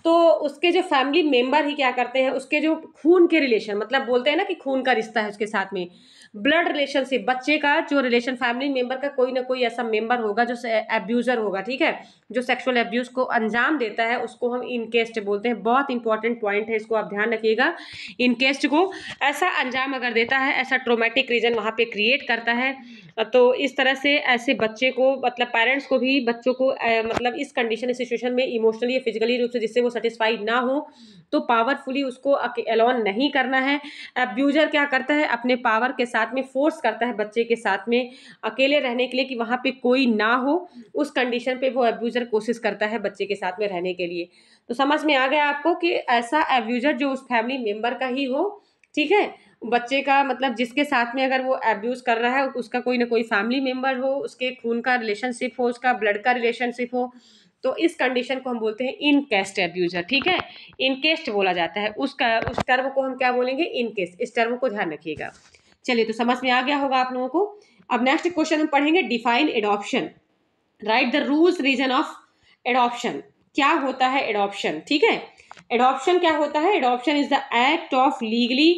तो उसके जो फैमिली मेंबर ही क्या करते हैं, उसके जो खून के रिलेशन, मतलब बोलते हैं ना कि खून का रिश्ता है उसके साथ में, ब्लड रिलेशनशिप, बच्चे का जो रिलेशन, फैमिली मेंबर का कोई ना कोई ऐसा मेंबर होगा जो अब्यूजर होगा, ठीक है, जो सेक्सुअल अब्यूज को अंजाम देता है, उसको हम इनकेस्ट बोलते हैं। बहुत इंपॉर्टेंट पॉइंट है, इसको आप ध्यान रखिएगा। इनकेस्ट को ऐसा अंजाम अगर देता है, ऐसा ट्रोमेटिक रीजन वहां पे क्रिएट करता है, तो इस तरह से ऐसे बच्चे को, मतलब पेरेंट्स को भी बच्चों को मतलब इस कंडीशन, इस सिचुएशन में इमोशनली या फिजिकली रूप से जिससे वो सेटिस्फाइड ना हो, तो पावरफुली उसको अलोन नहीं करना है। अब्यूजर क्या करता है, अपने पावर के साथ में फोर्स करता है बच्चे के साथ में अकेले रहने के लिए, कि वहां पे कोई ना हो, उस कंडीशन पे वो अब्यूजर कोशिश करता है बच्चे के साथ में रहने के लिए। तो समझ में आ गया आपको कि ऐसा अब्यूजर जो उस फैमिली मेंबर का ही हो, ठीक है, बच्चे का, मतलब जिसके साथ में अगर वो अब्यूज कर रहा है उसका कोई ना कोई फैमिली मेंबर हो, उसके खून का रिलेशनशिप हो, उसका ब्लड का रिलेशनशिप हो, तो इस कंडीशन को हम बोलते हैं इनकेस्ड अब्यूजर, ठीक है, इनकेस्ड बोला जाता है उस टर्म को हम क्या बोलेंगे, इनकेस्ड। इस टर्म को ध्यान रखिएगा। चलिए, तो समझ में आ गया होगा आप लोगों को। अब नेक्स्ट क्वेश्चन हम पढ़ेंगे, define adoption, right the rules reason of adoption. क्या होता है एडॉप्शन, ठीक है, एडॉप्शन क्या होता है, adoption is the act of legally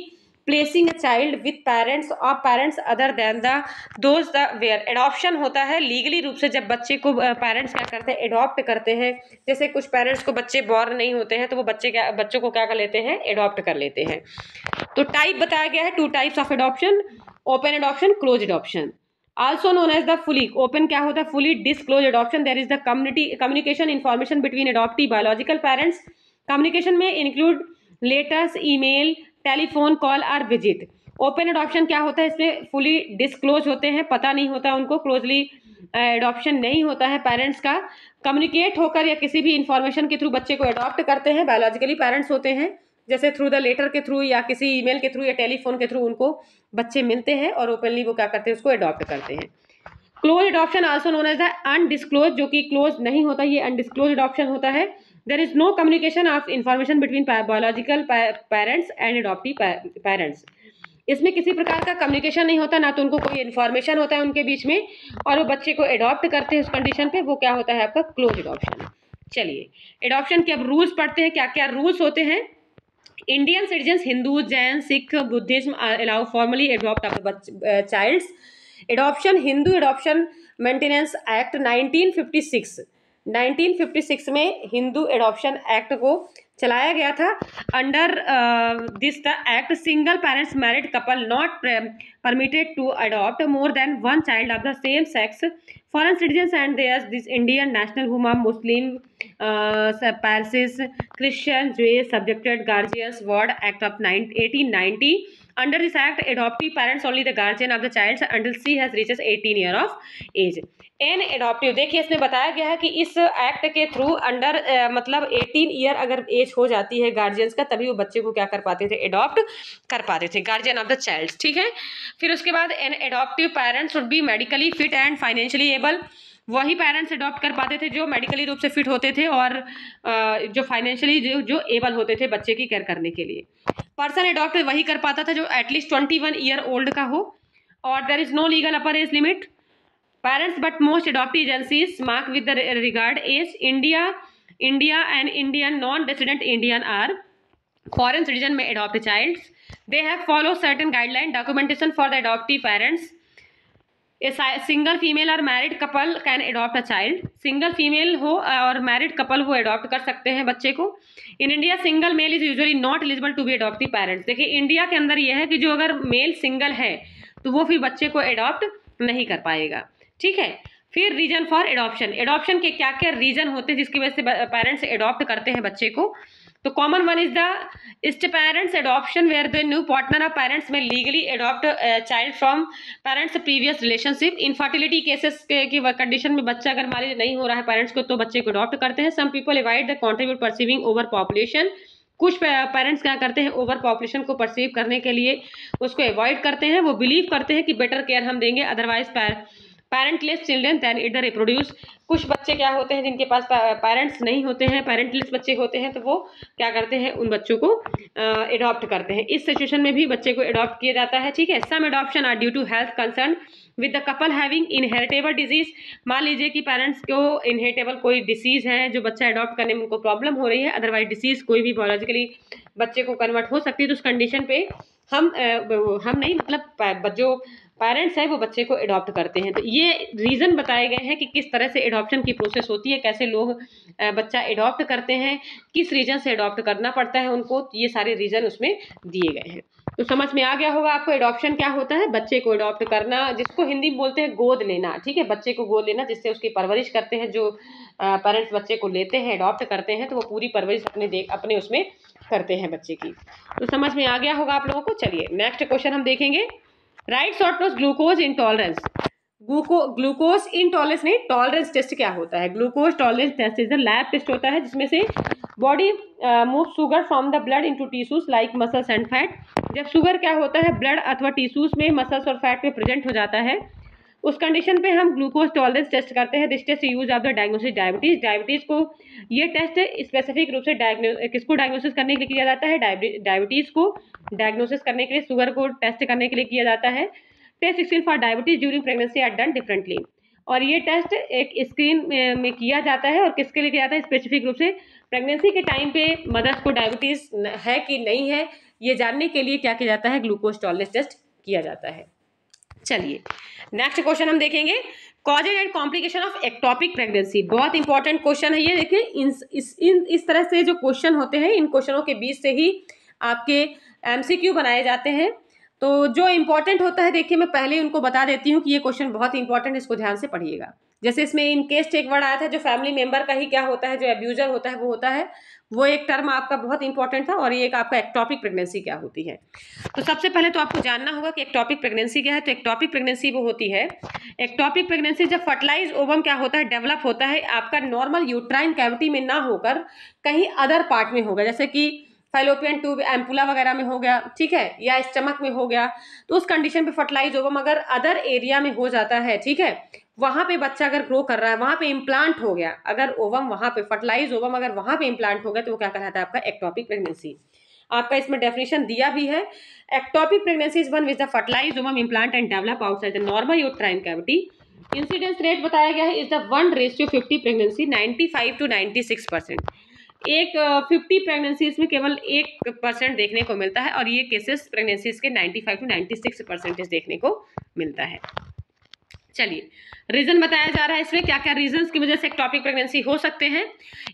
placing a child with parents और parents other than the those the where. Adoption होता है लीगली रूप से जब बच्चे को पेरेंट्स क्या करते हैं, एडॉप्ट करते हैं। जैसे कुछ पेरेंट्स को बच्चे बॉर्न नहीं होते हैं तो वो बच्चों को क्या कर लेते हैं, एडॉप्ट कर लेते हैं। तो टाइप बताया गया है, 2 types of adoption, open adoption, close adoption. Also known as the fully open क्या होता है, fully disclosed adoption, there is the communication information between adoptee biological parents। communication में include letters, email, telephone call और visit। open adoption क्या होता है, इसमें fully disclosed होते हैं, पता नहीं होता उनको, closely adoption नहीं होता है पेरेंट्स का, कम्युनिकेट होकर या किसी भी इंफॉर्मेशन के थ्रू बच्चे को अडॉप्ट करते हैं, बायोलॉजिकली पेरेंट्स होते हैं, जैसे थ्रू द लेटर के थ्रू या किसी ईमेल के थ्रू या टेलीफोन के थ्रू उनको बच्चे मिलते हैं और ओपनली वो क्या करते हैं, उसको अडॉप्ट करते हैं। Close adoption also known as the undisclose, जो कि क्लोज नहीं होता, ये अनडिस्क्लोज एडॉप्शन होता है। There is no communication of information between biological parents and adoptive parents. इसमें किसी प्रकार का कम्युनिकेशन नहीं होता, ना तो उनको कोई इन्फॉर्मेशन होता है उनके बीच में, और वो बच्चे को अडॉप्ट करते हैं उस कंडीशन पे, वो क्या होता है आपका क्लोज एडॉप्शन। चलिए, एडॉप्शन के अब रूल्स पढ़ते हैं, क्या क्या रूल्स होते हैं। Indian citizens, Hindu, Jain, Sikh, Buddhism are allowed formally adopt of childs. Adoption, Hindu Adoption Maintenance Act 1956, 1956 में हिंदू एडॉप्शन एक्ट को चलाया गया था। Under this the act single parents married couple not permitted to adopt more than 1 child of the same sex, foreign citizens and there this Indian national whom are Muslim, Parsis, Christian, Jewish subjected guardians ward act of 1890। Under this act, adoptive parents only the guardian of the child until she has reaches 18 year of age. An adoptive, देखिए इसमें बताया गया है कि इस act के through under मतलब 18 year अगर एज हो जाती है गार्जियंस का, तभी वो बच्चे को क्या कर पाते थे, एडॉप्ट कर पाते थे, गार्जियन ऑफ द चाइल्ड, ठीक है। फिर उसके बाद an adoptive parents should be medically fit and financially able, वही पेरेंट्स अडॉप्ट कर पाते थे जो मेडिकली रूप से फिट होते थे और जो फाइनेंशियली जो एबल होते थे बच्चे की केयर करने के लिए। पर्सन अडॉप्ट वही कर पाता था जो एटलीस्ट 21 ईयर ओल्ड का हो, और there is no legal upper age limit. Parents but most adoptive agencies mark with the regard as India and Indian non resident Indian or foreign citizen में adopt childs, they have follow certain guideline documentation for the adoptive parents. A single female और married couple can adopt a child, single female हो और married couple वो adopt कर सकते हैं बच्चे को। In India single male is usually not eligible to be adoptive parents, देखिए इंडिया के अंदर ये है कि जो अगर मेल सिंगल है तो वो फिर बच्चे को अडॉप्ट नहीं कर पाएगा, ठीक है। फिर रीजन फॉर एडॉप्शन, एडॉप्शन के क्या क्या रीजन होते हैं जिसकी वजह से पेरेंट्स अडॉप्ट करते हैं बच्चे को। तो common one is the east parents adoption where the new partner of parents में legally adopt child from parents previous relationship. Infertility cases की कंडीशन में बच्चा अगर मैरिज नहीं हो रहा है पेरेंट्स को तो बच्चे को अडॉप्ट करते हैं। Some people avoid the contribute perceiving over population, कुछ पेरेंट्स क्या करते हैं ओवर पॉपुलेशन को परसीव करने के लिए उसको अवॉइड करते हैं, वो बिलीव करते हैं कि बेटर केयर हम देंगे otherwise parentless children than it the reproduce. कुछ बच्चे क्या होते हैं जिनके पास पेरेंट्स नहीं होते हैं, पेरेंटलेस बच्चे होते हैं, तो वो क्या करते हैं उन बच्चों को अडॉप्ट करते हैं। इस सिचुएशन में भी बच्चे को अडॉप्ट किया जाता है, ठीक है। Some adoption are due to health concern with the couple having inheritable disease, मान लीजिए कि पेरेंट्स को इनहेरिटेबल कोई डिसीज है जो बच्चा अडॉप्ट करने में उनको प्रॉब्लम हो रही है, अदरवाइज डिसीज कोई भी बायोलॉजिकली बच्चे को कन्वर्ट हो सकती है, तो उस कंडीशन पे हम नहीं मतलब जो पेरेंट्स है वो बच्चे को अडॉप्ट करते हैं। तो ये रीज़न बताए गए हैं कि किस तरह से अडॉप्शन की प्रोसेस होती है, कैसे लोग बच्चा अडॉप्ट करते हैं, किस रीजन से अडॉप्ट करना पड़ता है उनको, ये सारे रीज़न उसमें दिए गए हैं। तो समझ में आ गया होगा आपको अडॉप्शन क्या होता है, बच्चे को अडॉप्ट करना, जिसको हिंदी में बोलते हैं गोद लेना, ठीक है। बच्चे को गोद लेना जिससे उसकी परवरिश करते हैं, जो पेरेंट्स बच्चे को लेते हैं अडॉप्ट करते हैं तो वो पूरी परवरिश अपने उसमें करते हैं बच्चे की। तो समझ में आ गया होगा आप लोगों को। चलिए नेक्स्ट क्वेश्चन हम देखेंगे, write short note glucose intolerance. Glucose intolerance नहीं, टॉलरेंस टेस्ट क्या होता है। Glucose tolerance test is a lab test होता है जिसमें से body move sugar from the blood into tissues like muscles and fat. जब शुगर क्या होता है ब्लड अथवा टिश्यूज में मसल्स और फैट में प्रेजेंट हो जाता है उस कंडीशन पे हम ग्लूकोज टॉलरेंस टेस्ट करते हैं। This test use of the diagnosis diabetes. Diabetes को ये टेस्ट स्पेसिफिक रूप से किसको डायग्नोसिस करने के लिए किया जाता है? डायबिटीज को डायग्नोसिस करने के लिए, शुगर को टेस्ट करने के लिए किया जाता है। Test screen for diabetes during pregnancy are done differently. और ये टेस्ट एक स्क्रीन में किया जाता है और किसके लिए किया जाता है? स्पेसिफिक रूप से प्रेगनेंसी के टाइम पे मदर्स को डायबिटीज है कि नहीं है ये जानने के लिए क्या किया जाता है? ग्लूकोज टॉलरेंस टेस्ट किया जाता है। चलिए नेक्स्ट क्वेश्चन हम देखेंगे, causes and complication of ectopic pregnancy. बहुत इंपॉर्टेंट क्वेश्चन है ये। देखिए इस तरह से जो क्वेश्चन होते हैं, इन क्वेश्चनों के बीच से ही आपके एमसीक्यू बनाए जाते हैं। तो जो इंपॉर्टेंट होता है, देखिए मैं पहले उनको बता देती हूँ कि ये क्वेश्चन बहुत इंपॉर्टेंट, इसको ध्यान से पढ़िएगा। जैसे इसमें इन केस एक वर्ड आया था, जो फैमिली मेंबर का ही क्या होता है, जो एब्यूजर होता है वो होता है, वो एक टर्म आपका बहुत इंपॉर्टेंट था। और ये एक आपका एक्टोपिक प्रेगनेंसी क्या होती है। तो सबसे पहले तो आपको जानना होगा कि एक्टोपिक प्रेगनेंसी क्या है। तो एक्टोपिक प्रेगनेंसी वो होती है, एक्टोपिक प्रेगनेंसी जब फर्टिलाइज ओवम क्या होता है? डेवलप होता है, आपका नॉर्मल यूट्राइन कैविटी में ना होकर कहीं अदर पार्ट में होगा, जैसे कि फैलोपियन ट्यूब एम्पुला वगैरह में हो गया, ठीक है, या स्टमक में हो गया। तो उस कंडीशन पे फर्टिलाइज ओवम अगर अदर एरिया में हो जाता है, ठीक है, वहां पे बच्चा अगर ग्रो कर रहा है, वहां पे इम्प्लांट हो गया, अगर ओवम वहां पे फर्टिलाइज ओवम अगर वहां पे इम्प्लांट हो गया, तो वो क्या कहलाता है? आपका एक्टोपिक प्रेगनेंसी। आपका इसमें डेफिनेशन दिया भी है, ectopic pregnancy is one which the fertilize ovum implant and develop outside the normal uterine cavity. Incidence rate बताया गया है इज द 1:50 प्रेगनेंसी, 95 to 96%। एक 50 प्रेगनेंसीज में केवल 1% देखने को मिलता है, और ये केसेस प्रेगनेंसीज के 95 to 96% देखने को मिलता है। चलिए रीजन बताया जा रहा है इसमें, क्या क्या रीजंस की वजह से एक्टोपिक प्रेगनेंसी हो सकते हैं।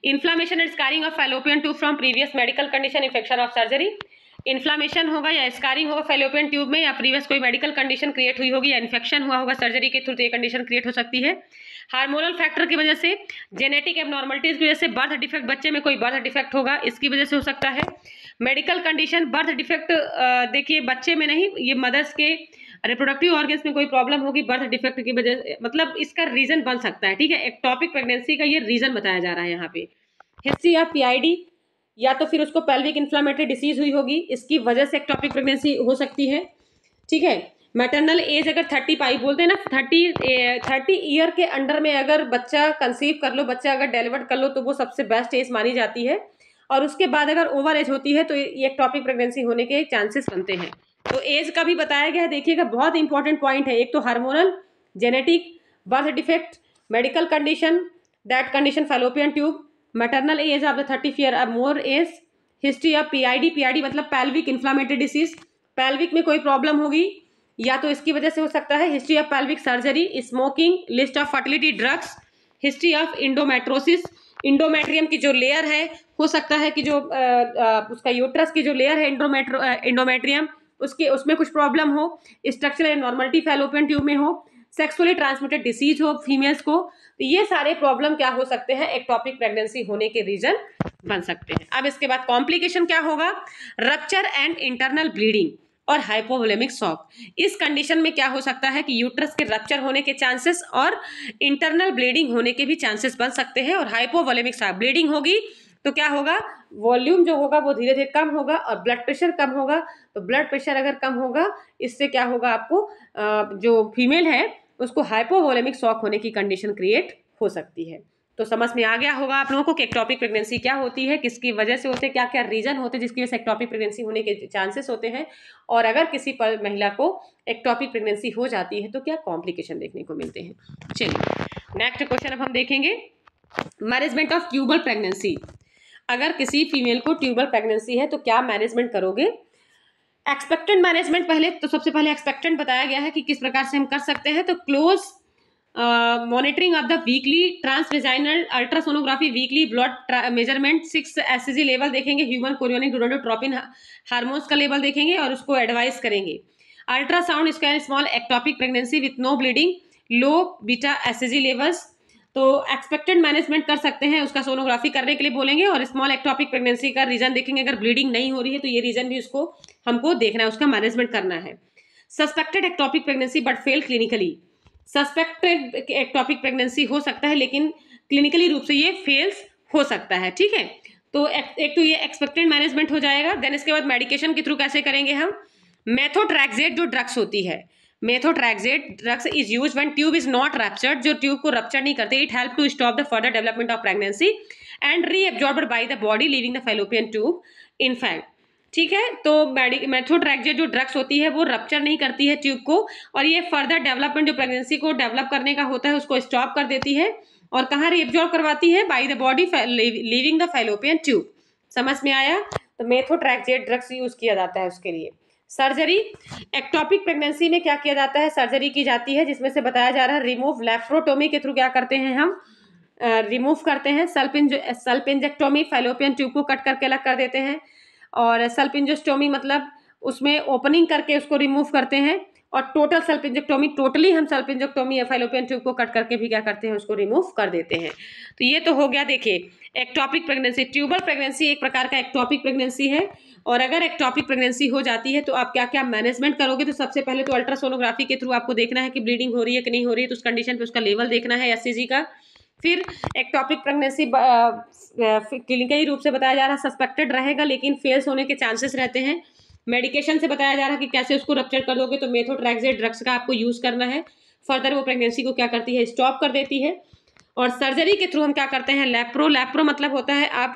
Inflammation and scarring of fallopian tube from previous medical condition, infection of surgery. Inflammation होगा या स्कारिंग होगा फैलोपियन ट्यूब में, या प्रीवियस कोई मेडिकल कंडीशन क्रिएट हुई होगी, या इन्फेक्शन हुआ होगा सर्जरी के थ्रू, तो ये कंडीशन क्रिएट हो सकती है। हार्मोनल फैक्टर की वजह से, जेनेटिक एबनॉर्मलिटीज की वजह से, बर्थ डिफेक्ट, बच्चे में कोई बर्थ डिफेक्ट होगा इसकी वजह से हो सकता है। मेडिकल कंडीशन, बर्थ डिफेक्ट, देखिए बच्चे में नहीं, ये मदर्स के रिप्रोडक्टिव ऑर्गन्स में कोई प्रॉब्लम होगी बर्थ डिफेक्ट की वजह से, मतलब इसका रीजन बन सकता है, ठीक है। एक्टोपिक प्रेगनेंसी का ये रीजन बताया जा रहा है यहाँ पे। हिस्ट्री ऑफ पीआईडी, या तो फिर उसको पेल्विक इन्फ्लेमेटरी डिसीज हुई होगी, इसकी वजह से एक्टोपिक प्रेगनेंसी हो सकती है, ठीक है। मैटरनल एज अगर 35 बोलते हैं ना, 30 ईयर के अंडर में अगर बच्चा कंसीव कर लो, बच्चा अगर डिलीवर कर लो, तो वो सबसे बेस्ट एज मानी जाती है। और उसके बाद अगर ओवर एज होती है तो ये एक्टोपिक प्रेगनेंसी होने के चांसेस बनते हैं। तो एज का भी बताया गया है, देखिएगा बहुत इंपॉर्टेंट पॉइंट है। एक तो hormonal, genetic, birth defect, medical condition, that condition fallopian tube, maternal age of the 30 year और more age, history of PID, PID मतलब पेल्विक इन्फ्लेमेटरी डिसीज, पेल्विक में कोई प्रॉब्लम होगी या तो इसकी वजह से हो सकता है। History of pelvic surgery, smoking, list of fertility drugs, history of endometriosis, endometrium की जो लेयर है, हो सकता है कि जो उसका यूट्रस की जो लेयर है इंडोमेट्रियम, उसमें कुछ प्रॉब्लम हो, स्ट्रक्चरल एबनॉर्मलिटी फैलोपियन ट्यूब में हो, सेक्सुअली ट्रांसमिटेड डिसीज हो फीमेल्स को, तो ये सारे प्रॉब्लम क्या हो सकते हैं? एक्टोपिक प्रेगनेंसी होने के रीजन बन सकते हैं। अब इसके बाद कॉम्प्लिकेशन क्या होगा? रप्चर एंड इंटरनल ब्लीडिंग और हाइपोवोलेमिक शॉक। इस कंडीशन में क्या हो सकता है कि यूट्रस के रप्चर होने के चांसेस और इंटरनल ब्लीडिंग होने के भी चांसेस बन सकते हैं। और हाइपोवोलेमिक शॉक, ब्लीडिंग होगी तो क्या होगा? वॉल्यूम जो होगा वो धीरे धीरे कम होगा, और ब्लड प्रेशर कम होगा। तो ब्लड प्रेशर अगर कम होगा, इससे क्या होगा? आपको जो फीमेल है उसको हाइपोवोलेमिक शॉक होने की कंडीशन क्रिएट हो सकती है। तो समझ में आ गया होगा आप लोगों को कि एक्टोपिक प्रेगनेंसी क्या होती है, किसकी वजह से होते हैं, क्या क्या रीजन होते हैं जिसकी वजह से एक्टोपिक प्रेगनेंसी होने के चांसेस होते हैं, और अगर किसी महिला को एक्टोपिक प्रेगनेंसी हो जाती है तो क्या कॉम्प्लिकेशन देखने को मिलते हैं। चलिए नेक्स्ट क्वेश्चन अब हम देखेंगे, मैनेजमेंट ऑफ ट्यूबल प्रेगनेंसी। अगर किसी फीमेल को ट्यूबल प्रेगनेंसी है तो क्या मैनेजमेंट करोगे? एक्सपेक्टेंट मैनेजमेंट, पहले तो सबसे पहले एक्सपेक्टेंट बताया गया है कि किस प्रकार से हम कर सकते हैं। तो close monitoring of the weekly transvaginal ultrasonography, weekly blood measurement, 6 SCG level देखेंगे, ह्यूमन कोरियोनिक गोनाडोट्रोपिन हार्मोन्स का लेवल देखेंगे और उसको एडवाइस करेंगे। Ultrasound scan small ectopic pregnancy with no bleeding, low beta SCG levels. तो एक्सपेक्टेड मैनेजमेंट कर सकते हैं, उसका सोनोग्राफी करने के लिए बोलेंगे, और स्मॉल एक्टोपिक प्रेगनेंसी का रीजन देखेंगे। अगर ब्लीडिंग नहीं हो रही है तो ये रीजन भी उसको हमको देखना है, उसका मैनेजमेंट करना है। Suspected ectopic pregnancy but fail clinically, suspected ectopic pregnancy हो सकता है लेकिन क्लिनिकली रूप से ये फेल्स हो सकता है, ठीक है। तो एक तो ये एक्सपेक्टेड मैनेजमेंट हो जाएगा। देन इसके बाद मेडिकेशन के थ्रू कैसे करेंगे हम? मेथोट्रैक्सेट जो ड्रग्स होती है, methotrexate drugs is use when tube is not ruptured, जो ट्यूब को रप्चर नहीं करते। It help to stop the further development of pregnancy and reabsorbed by the body leaving the fallopian tube intact. ठीक है, तो मेथोट्रैक्सेट जो ड्रग्स होती है वो रप्चर नहीं करती है ट्यूब को, और ये फर्दर डेवलपमेंट जो प्रेगनेंसी को डेवलप करने का होता है उसको स्टॉप कर देती है। और कहाँ रीअब्जॉर्ब करवाती है? Bye the body leaving the fallopian tube. समझ में आया? तो मेथोट्रैक्सेट ड्रग्स यूज किया जाता है उसके लिए। सर्जरी, एक्टोपिक प्रेगनेंसी में क्या किया जाता है? सर्जरी की जाती है, जिसमें से बताया जा रहा है रिमूव। लेप्रोटोमी के थ्रू क्या करते हैं हम? रिमूव करते हैं। सल्पिंजेक्टोमी, फैलोपियन ट्यूब को कट करके अलग कर देते हैं। और सल्पिंजेक्टोमी मतलब उसमें ओपनिंग करके उसको रिमूव करते हैं। और टोटल सल्पिंजेक्टोमी, टोटली हम सल्पिंजेक्टोमी या फैलोपियन ट्यूब को कट करके भी क्या करते हैं? उसको रिमूव कर देते हैं। तो ये तो हो गया। देखिए, एक्टोपिक प्रेगनेंसी, ट्यूबल प्रेगनेंसी एक प्रकार का एक्टोपिक प्रेगनेंसी है। और अगर एक्टोपिक प्रेगनेंसी हो जाती है तो आप क्या क्या मैनेजमेंट करोगे? तो सबसे पहले तो अल्ट्रासोनोग्राफी के थ्रू आपको देखना है कि ब्लीडिंग हो रही है कि नहीं हो रही है, तो उस कंडीशन पे उसका लेवल देखना है एससीजी का। फिर एक्टोपिक प्रेगनेंसी क्लिनिकली रूप से बताया जा रहा है सस्पेक्टेड रहेगा, लेकिन फेल्स होने के चांसेस रहते हैं। मेडिकेशन से बताया जा रहा है कि कैसे उसको रप्चर कर दोगे, तो मेथोट्रैक्सेट ड्रग्स का आपको यूज करना है। फर्दर वो प्रेगनेंसी को क्या करती है? स्टॉप कर देती है। और सर्जरी के थ्रू हम क्या करते हैं? लेप्रो मतलब होता है आप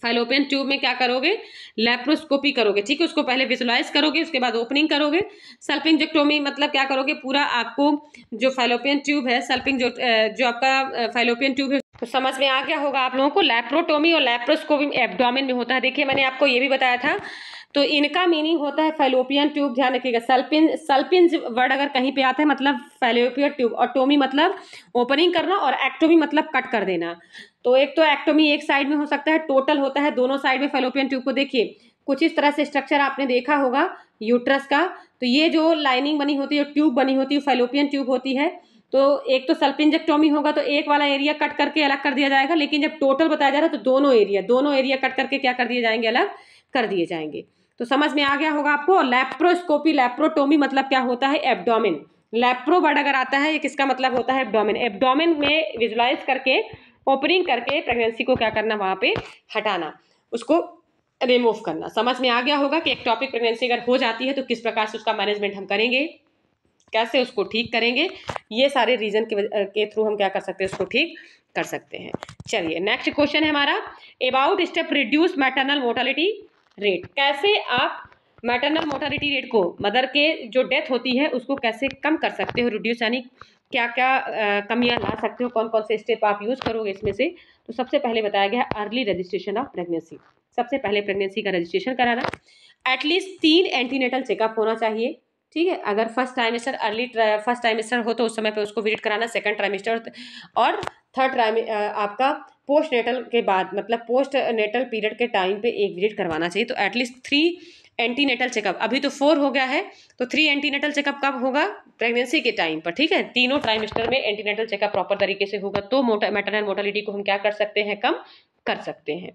फैलोपियन ट्यूब में क्या करोगे? लेप्रोस्कोपी करोगे। ठीक है, उसको पहले विजुलाइज करोगे, उसके बाद ओपनिंग करोगे। सल्पिंजेक्टोमी मतलब क्या करोगे? पूरा आपको जो फैलोपियन ट्यूब है, जो आपका फैलोपियन ट्यूब है, तो समझ में आ गया होगा आप लोगों को। लेप्रोटोमी और लेप्रोस्कोपी एब्डोमेन में होता है। देखिए, मैंने आपको ये भी बताया था। तो इनका मीनिंग होता है फैलोपियन ट्यूब। ध्यान रखिएगा, सल्पिन वर्ड अगर कहीं पे आता है मतलब फैलोपियन ट्यूब, और टोमी मतलब ओपनिंग करना, और एक्टोमी मतलब कट कर देना। तो एक तो एक्टोमी एक साइड में हो सकता है, टोटल होता है दोनों साइड में फैलोपियन ट्यूब को। देखिए, कुछ इस तरह से स्ट्रक्चर आपने देखा होगा यूट्रस का। तो ये जो लाइनिंग बनी होती है, ट्यूब बनी होती है, फैलोपियन ट्यूब होती है। तो एक तो सल्पिंजेक्टोमी होगा तो एक वाला एरिया कट करके अलग कर दिया जाएगा, लेकिन जब टोटल बताया जा रहा है तो दोनों एरिया कट करके क्या कर दिए जाएंगे? अलग कर दिए जाएंगे। तो समझ में आ गया होगा आपको। लेप्रोस्कोपी, लेप्रोटोमी मतलब क्या होता है? एब्डोमेन। लेप्रो वर्ड अगर आता है, ये किसका मतलब होता है? एब्डोमेन। एब्डोमेन में विजुलाइज करके, ओपनिंग करके प्रेगनेंसी को क्या करना? वहां पे हटाना, उसको रिमूव करना। समझ में आ गया होगा कि एक्टोपिक प्रेगनेंसी अगर हो जाती है तो किस प्रकार से उसका मैनेजमेंट हम करेंगे, कैसे उसको ठीक करेंगे। ये सारे रीजन के थ्रू हम क्या कर सकते हैं? उसको ठीक कर सकते हैं। चलिए, नेक्स्ट क्वेश्चन है हमारा, about step reduce maternal mortality rate. कैसे आप मैटरनल मोर्टेलिटी रेट को, मदर के जो डेथ होती है उसको कैसे कम कर सकते हो? रिड्यूस यानी क्या क्या कमियां ला सकते हो, कौन कौन से स्टेप आप यूज करोगे इसमें से? तो सबसे पहले बताया गया अर्ली रजिस्ट्रेशन ऑफ प्रेगनेंसी। सबसे पहले प्रेगनेंसी का रजिस्ट्रेशन कराना। एटलीस्ट 3 एंटीनेटल चेकअप होना चाहिए। ठीक है, अगर फर्स्ट ट्राइमेस्टर हो तो उस समय पे उसको विजिट कराना। सेकंड ट्राइमेस्टर और थर्ड आपका पोस्ट नेटल के बाद, मतलब पोस्ट नेटल पीरियड के टाइम पे एक विजिट करवाना चाहिए। तो एटलीस्ट 3 एंटीनेटल चेकअप। अभी तो 4 हो गया है, तो 3 एंटीनेटल चेकअप कब होगा? प्रेगनेंसी के टाइम पर। ठीक है, तीनों ट्राइमेस्टर में एंटीनेटल चेकअप प्रॉपर तरीके से होगा तो मैटरनल मोर्टेलिटी को हम क्या कर सकते हैं? कम कर सकते हैं।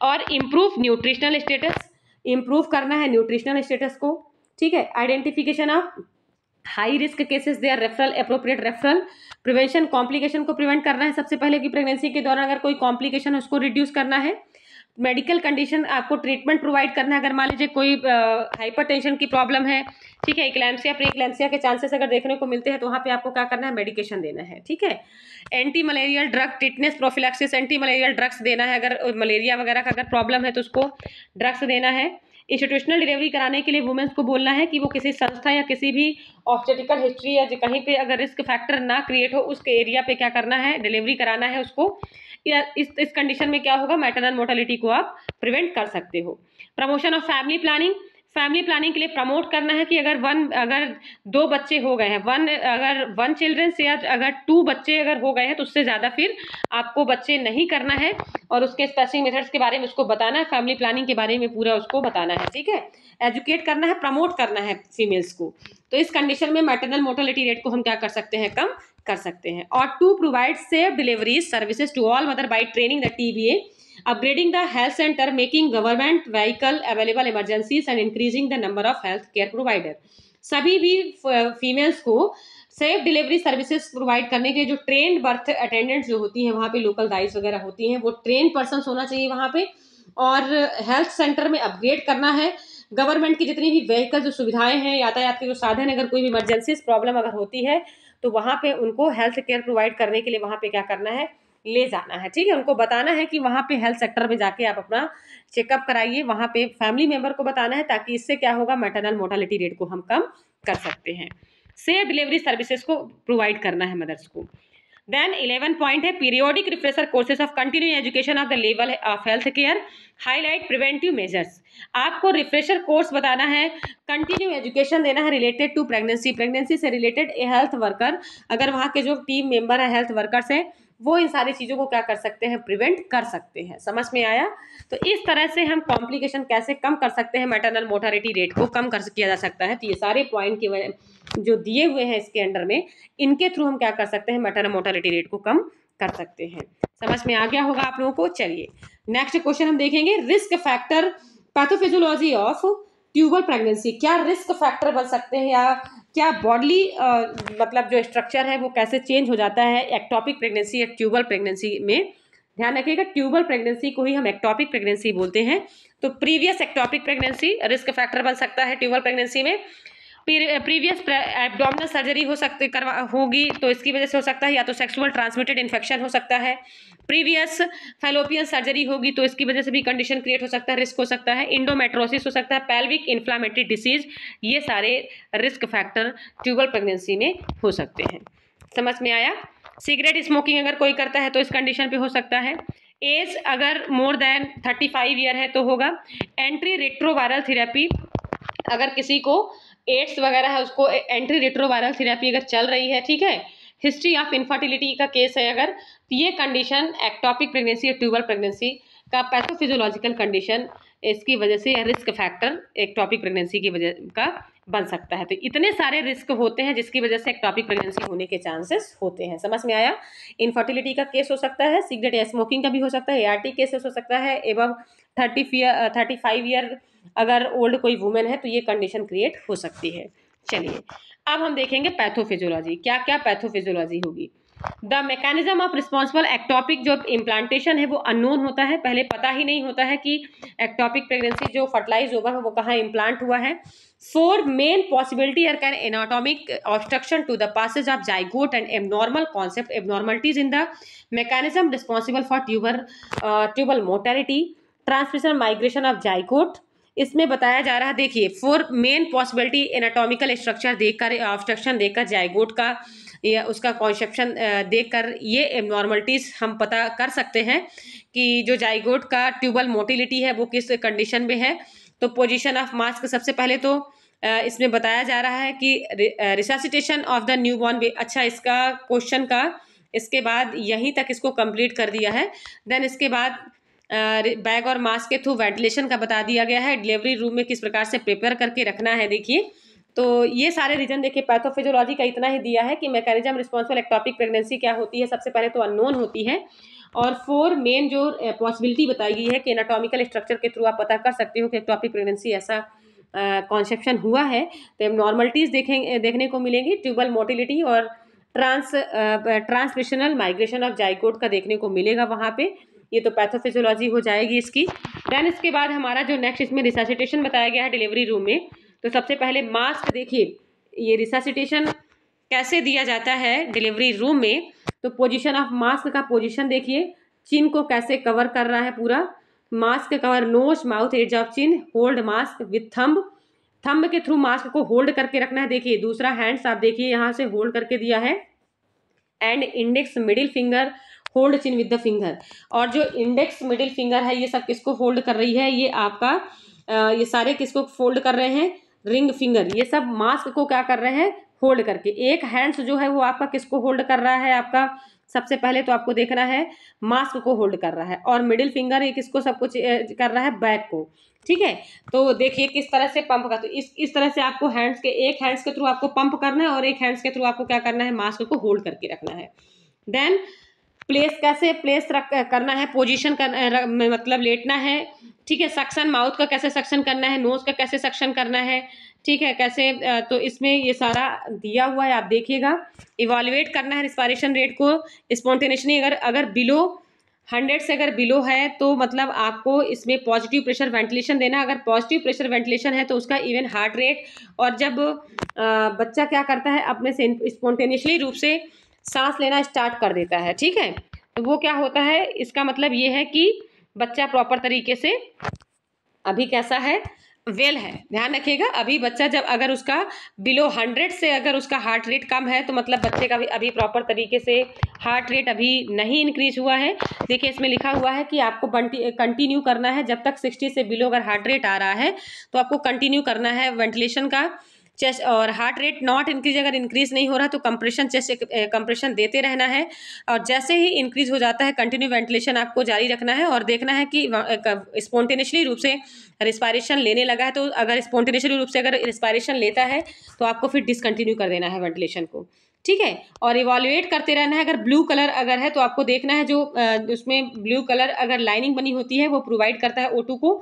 और इम्प्रूव न्यूट्रिशनल स्टेटस, इम्प्रूव करना है न्यूट्रिशनल स्टेटस को। ठीक है, identification of high risk cases, they are referral, appropriate referral. Prevention, complication को प्रिवेंट करना है सबसे पहले कि प्रेगनेंसी के दौरान अगर कोई कॉम्प्लिकेशन है उसको रिड्यूस करना है। मेडिकल कंडीशन, आपको ट्रीटमेंट प्रोवाइड करना है। अगर मान लीजिए कोई हाइपरटेंशन की प्रॉब्लम है, ठीक है, इक्लैम्सिया, प्री इक्लैम्सिया के चांसेस अगर देखने को मिलते हैं तो वहाँ पे आपको क्या करना है? मेडिकेशन देना है। ठीक है, anti malarial drug, tetanus prophylaxis, anti malarial drugs देना है। अगर मलेरिया वगैरह का अगर प्रॉब्लम है तो उसको ड्रग्स देना है। इंस्टीट्यूशनल डिलीवरी कराने के लिए वुमेन्स को बोलना है कि वो किसी संस्था या किसी भी ऑब्स्टेटिकल हिस्ट्री या कहीं पे अगर रिस्क फैक्टर ना क्रिएट हो उस एरिया पे क्या करना है? डिलीवरी कराना है उसको। या इस कंडीशन में क्या होगा? मैटरनल मोर्टेलिटी को आप प्रिवेंट कर सकते हो। Promotion of family planning, family planning के लिए प्रमोट करना है कि अगर 2 बच्चे हो गए हैं, अगर 1 चिल्ड्रन से, या अगर 2 बच्चे अगर हो गए हैं तो उससे ज़्यादा फिर आपको बच्चे नहीं करना है। और उसके स्पेसिफिक मेथड्स के बारे में उसको बताना है, फैमिली प्लानिंग के बारे में पूरा उसको बताना है। ठीक है, एजुकेट करना है, प्रमोट करना है फीमेल्स को। तो इस कंडीशन में मैटरनल मोर्टेलिटी रेट को हम क्या कर सकते हैं? कम कर सकते हैं। और to provide safe delivery services to all mother by training the TBA, upgrading the health center, making government vehicle available emergencies and increasing the number of health care provider। सभी भी फीमेल्स को सेफ डिलीवरी सर्विसेज प्रोवाइड करने के लिए जो trend birth attendants जो होती हैं वहाँ पे, लोकल गाइड्स वगैरह होती हैं, वो ट्रेन पर्सन होना चाहिए वहाँ पे। और हेल्थ सेंटर में अपग्रेड करना है, गवर्नमेंट की जितनी भी व्हीकल जो सुविधाएं हैं, यातायात के जो साधन, अगर कोई भी इमरजेंसी प्रॉब्लम अगर होती है तो वहाँ पे उनको हेल्थ केयर प्रोवाइड करने के लिए वहाँ पे क्या करना है, ले जाना है। ठीक है, उनको बताना है कि वहाँ पे हेल्थ सेक्टर में जाके आप अपना चेकअप कराइए, वहाँ पे फैमिली मेंबर को बताना है, ताकि इससे क्या होगा, मैटरनल मोर्टालिटी रेट को हम कम कर सकते हैं। सेफ डिलीवरी सर्विसेज को प्रोवाइड करना है मदर्स को। देन 11 पॉइंट है periodic refresher courses of continue education of the level of health care, highlight preventive measures. आपको रिफ्रेशर कोर्स बताना है, कंटिन्यू एजुकेशन देना है रिलेटेड टू प्रेगनेंसी, प्रेगनेंसी से रिलेटेड ए हेल्थ वर्कर, अगर वहाँ के जो टीम मेंबर है हेल्थ वर्कर्स हैं, वो इन सारी चीज़ों को क्या कर सकते हैं, प्रिवेंट कर सकते हैं। समझ में आया? तो इस तरह से हम कॉम्प्लिकेशन कैसे कम कर सकते हैं, मैटरनल मोर्टालिटी रेट को कम कर किया जा सकता है। तो ये सारे पॉइंट की जो दिए हुए हैं इसके अंडर में, इनके थ्रू हम क्या कर सकते हैं, मैटरनल मोर्टालिटी रेट को कम कर सकते हैं। समझ में आ गया होगा आप लोगों को। चलिए नेक्स्ट क्वेश्चन हम देखेंगे, risk factor pathophysiology of tubal pregnancy. क्या रिस्क फैक्टर बन सकते हैं, या क्या बॉडली मतलब जो स्ट्रक्चर है वो कैसे चेंज हो जाता है एक्टोपिक प्रेगनेंसी या ट्यूबल प्रेगनेंसी में। ध्यान रखिएगा, ट्यूबल प्रेगनेंसी को ही हम एक्टोपिक प्रेगनेंसी बोलते हैं। तो previous ectopic pregnancy risk factor बन सकता है ट्यूबल प्रेगनेंसी में। प्रीवियस एब्डोमिनल सर्जरी हो सकती होगी तो इसकी वजह से हो सकता है, या तो सेक्सुअल ट्रांसमिटेड इन्फेक्शन हो सकता है। प्रीवियस फैलोपियन सर्जरी होगी तो इसकी वजह से भी कंडीशन क्रिएट हो सकता है, रिस्क हो सकता है। इंडोमेट्रोसिस हो सकता है, पेल्विक इन्फ्लामेटरी डिसीज, ये सारे रिस्क फैक्टर ट्यूबल प्रेगनेंसी में हो सकते हैं। समझ में आया? सिगरेट स्मोकिंग अगर कोई करता है तो इस कंडीशन पे हो सकता है। एज अगर मोर देन 35 ईयर है तो होगा। एंट्री रेट्रोवायरल थेरेपी, अगर किसी को एड्स वगैरह है उसको एंट्री रेट्रोवायरल थेरेपी अगर चल रही है, ठीक है। हिस्ट्री ऑफ इनफर्टिलिटी का केस है अगर, तो ये कंडीशन एक्टोपिक प्रेगनेंसी और ट्यूबल प्रेगनेंसी का पैथोफिजियोलॉजिकल कंडीशन, इसकी वजह से रिस्क फैक्टर एक्टोपिक प्रेगनेंसी की वजह का बन सकता है। तो इतने सारे रिस्क होते हैं जिसकी वजह से एक्टोपिक प्रेगनेंसी होने के चांसेस होते हैं। समझ में आया? इनफर्टिलिटी का केस हो सकता है, सिगरेट या स्मोकिंग का भी हो सकता है, ART केसेस हो सकता है, एवं 35 ईयर अगर ओल्ड कोई वुमेन है तो ये कंडीशन क्रिएट हो सकती है। चलिए अब हम देखेंगे पैथोफिजियोलॉजी, क्या क्या पैथोफिजियोलॉजी होगी। The mechanism of responsible ectopic जो इम्प्लांटेशन है वो अननोन होता है, पहले पता ही नहीं होता है कि एक्टोपिक प्रेगनेंसी जो फर्टिलाइज ओवर है वो कहाँ इम्प्लांट हुआ है। 4 main possibility are can anatomic obstruction to the passage of zygote and abnormal concept abnormalities in the mechanism responsible for tubal mortality, transmission migration of zygote. इसमें बताया जा रहा है, देखिए 4 मेन पॉसिबिलिटी एनाटॉमिकल स्ट्रक्चर देखकर, obstruction देखकर, zygote का या उसका कॉन्सेप्शन देखकर ये एबनॉर्मलिटीज हम पता कर सकते हैं कि जो जाइगोट का ट्यूबल मोटिलिटी है वो किस कंडीशन में है। तो पोजीशन ऑफ मास्क, सबसे पहले तो इसमें बताया जा रहा है कि रिससिटेशन ऑफ द न्यूबॉर्न। अच्छा, इसका क्वेश्चन का इसके बाद यहीं तक इसको कंप्लीट कर दिया है। देन इसके बाद बैग और मास्क के थ्रू वेंटिलेशन का बता दिया गया है, डिलीवरी रूम में किस प्रकार से प्रिपेयर करके रखना है। देखिए तो ये सारे रीजन देखिए, पैथोफिजियोलॉजी का इतना ही दिया है कि मैकेनिज्म रिस्पॉन्सिबल एक्टोपिक प्रेगनेंसी क्या होती है, सबसे पहले तो अननोन होती है, और 4 मेन जो पॉसिबिलिटी बताई गई है कि एनाटॉमिकल स्ट्रक्चर के थ्रू आप पता कर सकते हो कि एक्टोपिक प्रेगनेंसी ऐसा कॉन्सेप्शन हुआ है। तो एबनॉर्मलिटीज देखने को मिलेंगी, ट्यूबल मोटिलिटी और ट्रांसमिशनल माइग्रेशन ऑफ जाइगोट का देखने को मिलेगा वहाँ पे। ये तो पैथोफिजियोलॉजी हो जाएगी इसकी। देन इसके बाद हमारा जो नेक्स्ट इसमें रिससिटेशन बताया गया है डिलीवरी रूम में। तो सबसे पहले मास्क, देखिए ये रिससिटेशन कैसे दिया जाता है डिलीवरी रूम में। तो पोजीशन ऑफ मास्क का पोजीशन देखिए, चिन को कैसे कवर कर रहा है पूरा, mask cover nose mouth edge of chin, hold mask with thumb के थ्रू मास्क को होल्ड करके रखना है। देखिए दूसरा हैंड्स आप देखिए यहाँ से होल्ड करके दिया है, and index middle finger hold chin with the finger. और जो इंडेक्स मिडिल फिंगर है ये सब किसको होल्ड कर रही है, ये आपका ये सारे किसको फोल्ड कर रहे हैं, रिंग फिंगर, ये सब मास्क को क्या कर रहे हैं, होल्ड करके। एक हैंड्स जो है वो आपका किसको होल्ड कर रहा है, आपका सबसे पहले तो आपको देखना है मास्क को होल्ड कर रहा है, और मिडिल फिंगर ये किसको सब कुछ कर रहा है, बैक को। ठीक है, तो देखिए किस तरह से पंप का, तो इस तरह से आपको हैंड्स के, एक हैंड्स के थ्रू आपको पंप करना है और एक हैंड्स के थ्रू आपको क्या करना है, मास्क को होल्ड करके रखना है। देन प्लेस कैसे प्लेस करना है, पोजीशन मतलब लेटना है। ठीक है, सक्शन माउथ का कैसे सक्शन करना है, नोज का कैसे सक्शन करना है, ठीक है कैसे, तो इसमें ये सारा दिया हुआ है, आप देखिएगा। इवैल्यूएट करना है रिस्पायरेशन रेट को स्पॉन्टेनियसली, अगर बिलो 100 से अगर बिलो है तो मतलब आपको इसमें पॉजिटिव प्रेशर वेंटिलेशन देना। अगर पॉजिटिव प्रेशर वेंटिलेशन है तो उसका इवन हार्ट रेट, और जब बच्चा क्या करता है अपने से स्पॉन्टेनियसली रूप से सांस लेना स्टार्ट कर देता है, ठीक है, तो वो क्या होता है, इसका मतलब ये है कि बच्चा प्रॉपर तरीके से अभी कैसा है, वेल है। ध्यान रखिएगा, अभी बच्चा जब अगर उसका बिलो 100 से अगर उसका हार्ट रेट कम है तो मतलब बच्चे का भी अभी प्रॉपर तरीके से हार्ट रेट अभी नहीं इंक्रीज हुआ है। देखिए इसमें लिखा हुआ है कि आपको कंटिन्यू करना है जब तक 60 से बिलो अगर हार्ट रेट आ रहा है तो आपको कंटिन्यू करना है वेंटिलेशन का। चेस्ट और हार्ट रेट नॉट इंक्रीज, अगर इंक्रीज नहीं हो रहा तो कंप्रेशन, चेस्ट कंप्रेशन देते रहना है, और जैसे ही इंक्रीज हो जाता है कंटिन्यू वेंटिलेशन आपको जारी रखना है और देखना है कि स्पॉन्टेनियसली रूप से रिस्पायरेशन लेने लगा है तो अगर स्पॉन्टेनियसली रूप से अगर रिस्पायरेशन लेता है तो आपको फिर डिसकंटिन्यू कर देना है वेंटिलेशन को, ठीक है। और इवैल्यूएट करते रहना है। अगर ब्लू कलर अगर है तो आपको देखना है जो उसमें ब्लू कलर अगर लाइनिंग बनी होती है वो प्रोवाइड करता है O2 को।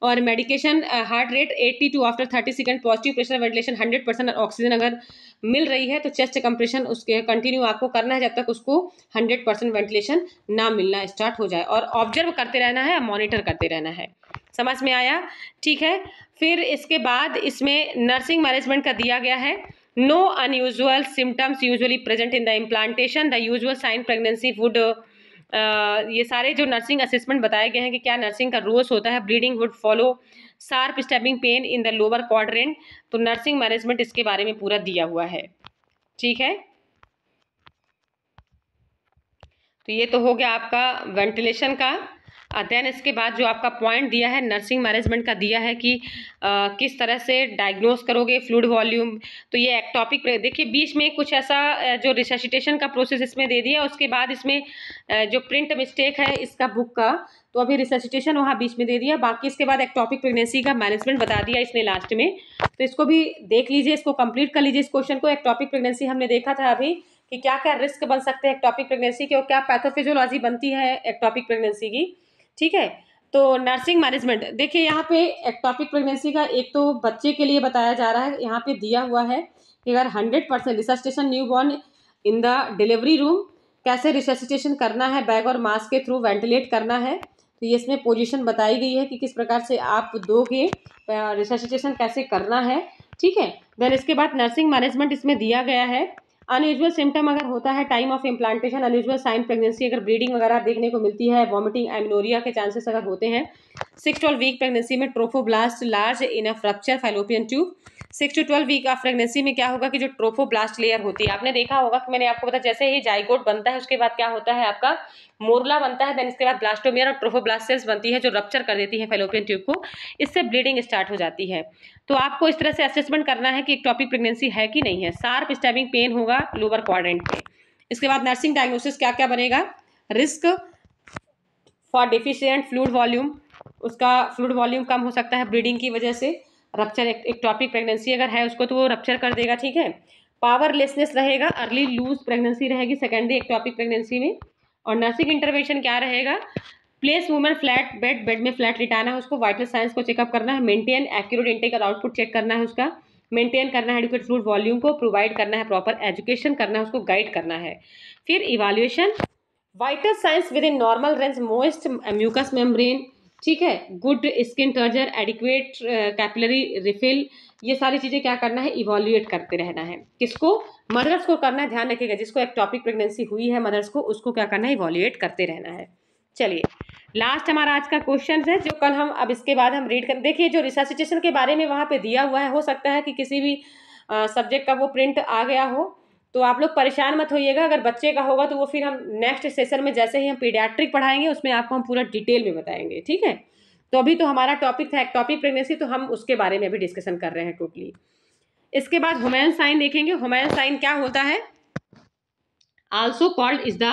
और medication heart rate 82 after 30 second, positive pressure ventilation 100% oxygen अगर मिल रही है तो चेस्ट कंप्रेशन उसके कंटिन्यू आपको करना है जब तक उसको 100% वेंटिलेशन ना मिलना स्टार्ट हो जाए, और ऑब्जर्व करते रहना है, मॉनिटर करते रहना है। समझ में आया, ठीक है। फिर इसके बाद इसमें नर्सिंग मैनेजमेंट का दिया गया है। No unusual symptoms usually present in the implantation, the usual sign pregnancy would, ये सारे जो नर्सिंग असेसमेंट बताए गए हैं कि क्या नर्सिंग का रोल्स होता है। Bleeding would follow, sharp stabbing pain in the lower quadrant, तो नर्सिंग मैनेजमेंट इसके बारे में पूरा दिया हुआ है, ठीक है। तो ये तो हो गया आपका वेंटिलेशन का। देन इसके बाद जो आपका पॉइंट दिया है नर्सिंग मैनेजमेंट का दिया है कि किस तरह से डायग्नोस करोगे फ्लूइड वॉल्यूम, तो ये एक्टॉपिक, देखिए बीच में कुछ ऐसा जो रिससिटेशन का प्रोसेस इसमें दे दिया, उसके बाद इसमें जो प्रिंट मिस्टेक है इसका बुक का, तो अभी रिससिटेशन वहाँ बीच में दे दिया, बाकी इसके बाद एक्टॉपिक प्रेगनेंसी का मैनेजमेंट बता दिया इसने लास्ट में। तो इसको भी देख लीजिए, इसको कंप्लीट कर लीजिए इस क्वेश्चन को। एक्टॉपिक प्रेगनेंसी हमने देखा था अभी कि क्या क्या रिस्क बन सकते हैं एक्टॉपिक प्रेगनेंसी के और क्या पैथोफिजियोलॉजी बनती है एक्टॉपिक प्रेगनेंसी की, ठीक है। तो नर्सिंग मैनेजमेंट देखिए यहाँ पे एक्टॉपिक प्रेगनेंसी का एक तो बच्चे के लिए बताया जा रहा है, यहाँ पे दिया हुआ है कि अगर 100% resuscitation newborn in the delivery room, कैसे रिससिटेशन करना है, बैग और मास्क के थ्रू वेंटिलेट करना है, तो ये इसमें पोजीशन बताई गई है कि किस प्रकार से आप दोगे, रिससिटेशन कैसे करना है, ठीक है। देन इसके बाद नर्सिंग मैनेजमेंट इसमें दिया गया है। अनयूजुअल सिम्टम अगर होता है time of implantation, unusual sign pregnancy, अगर ब्लीडिंग वगैरह देखने को मिलती है, वॉमिटिंग, एमिनोरिया के चांसेस अगर होते हैं। 6 to 12 वीक प्रेगनेंसी में trophoblast large enough rupture fallopian tube. 6 to 12 week of pregnancy में क्या होगा कि जो ट्रोफोब्लास्ट लेयर होती है, आपने देखा होगा कि मैंने आपको बताया जैसे ही जाइगोट बनता है उसके बाद क्या होता है आपका मोरला बनता है, देन इसके बाद ब्लास्टोमियर और ट्रोफोब्लास्ट सेल्स बनती है जो रप्चर कर देती है फैलोपियन ट्यूब को, इससे ब्लीडिंग स्टार्ट हो जाती है। तो आपको इस तरह से असेसमेंट करना है कि एक्टॉपिक प्रेगनेंसी है कि नहीं है। शार्प स्टैबिंग पेन होगा लोअर क्वाड्रेंट पे। इसके बाद नर्सिंग डायग्नोसिस क्या क्या बनेगा, risk for deficient fluid volume, उसका फ्लूइड वॉल्यूम कम हो सकता है ब्लीडिंग की वजह से। रप्चर, एक्टॉपिक प्रेगनेंसी अगर है उसको तो वो रप्चर कर देगा, ठीक है। पावरलेसनेस रहेगा, अर्ली लूज प्रेगनेंसी रहेगी सेकेंडरी एक्टॉपिक प्रेगनेंसी में। और नर्सिंग इंटरवेंशन क्या रहेगा, place women flat bed, bed में फ्लैट लिटाना है उसको, वाइटल साइंस को चेकअप करना है, मेंटेन एक्यूरेट इनटेक और आउटपुट चेक करना है उसका, मेंटेन करना है एडिक्वेट फ्लूइड वॉल्यूम को, प्रोवाइड करना है प्रॉपर एजुकेशन करना है उसको, गाइड करना है। फिर evaluation, vital signs within normal range, moist mucous membrane, ठीक है, good skin turgor, adequate capillary refill, ये सारी चीजें क्या करना है, इवैल्यूएट करते रहना है। किसको, मदर्स को करना है, ध्यान रखिएगा जिसको एक्टॉपिक प्रेगनेंसी हुई है मदर्स को, उसको क्या करना है, इवैल्यूएट करते रहना है। चलिए लास्ट हमारा आज का क्वेश्चन है जो कल हम, अब इसके बाद हम रीड कर, देखिए जो रिससिटेशन के बारे में वहाँ पे दिया हुआ है, हो सकता है कि किसी भी सब्जेक्ट का वो प्रिंट आ गया हो, तो आप लोग परेशान मत होइएगा। अगर बच्चे का होगा तो वो फिर हम नेक्स्ट सेशन में जैसे ही हम पीडियाट्रिक पढ़ाएंगे उसमें आपको हम पूरा डिटेल में बताएंगे, ठीक है। तो अभी तो हमारा टॉपिक था एक्टॉपिक प्रेगनेंसी, तो हम उसके बारे में अभी डिस्कशन कर रहे हैं टोटली। इसके बाद ह्यूमेन साइन देखेंगे। ह्यूमेन साइन क्या होता है, also called is the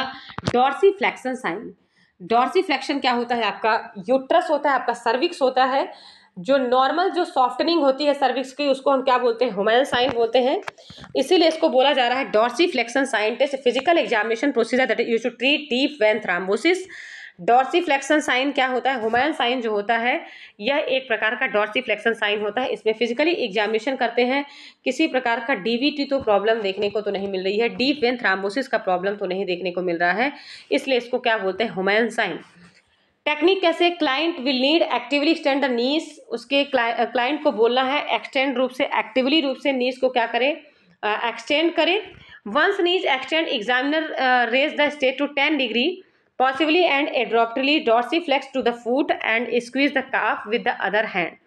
dorsiflexion sign. Dorsiflexion क्या होता है, आपका यूट्रस होता है, आपका सर्विक्स होता है, जो नॉर्मल जो सॉफ्टनिंग होती है सर्विक्स की उसको हम क्या बोलते हैं, ह्यूमेन साइन बोलते हैं। इसीलिए इसको बोला जा रहा है dorsiflexion sign test, physical examination procedure that you should treat deep vein thrombosis, dorsiflexion sign क्या होता है? हुमायूं साइन जो होता है यह एक प्रकार का डॉर्सीफ्लेक्सन साइन होता है। इसमें फिजिकली एग्जामिनेशन करते हैं, किसी प्रकार का डीवीटी तो प्रॉब्लम देखने को तो नहीं मिल रही है, डीप वेन थ्रोम्बोसिस का प्रॉब्लम तो नहीं देखने को मिल रहा है, इसलिए इसको क्या बोलते हैं? हुमायूं साइन। टेक्निक कैसे? Client will need actively extend the knees, उसके क्लाइंट को बोलना है एक्सटेंड रूप से, एक्टिवली रूप से नीज को क्या करे? एक्सटेंड करे। Once knees extend examiner raise the state to 10 degree possibly and abruptly dorsiflex to the foot and squeeze the calf with the other hand।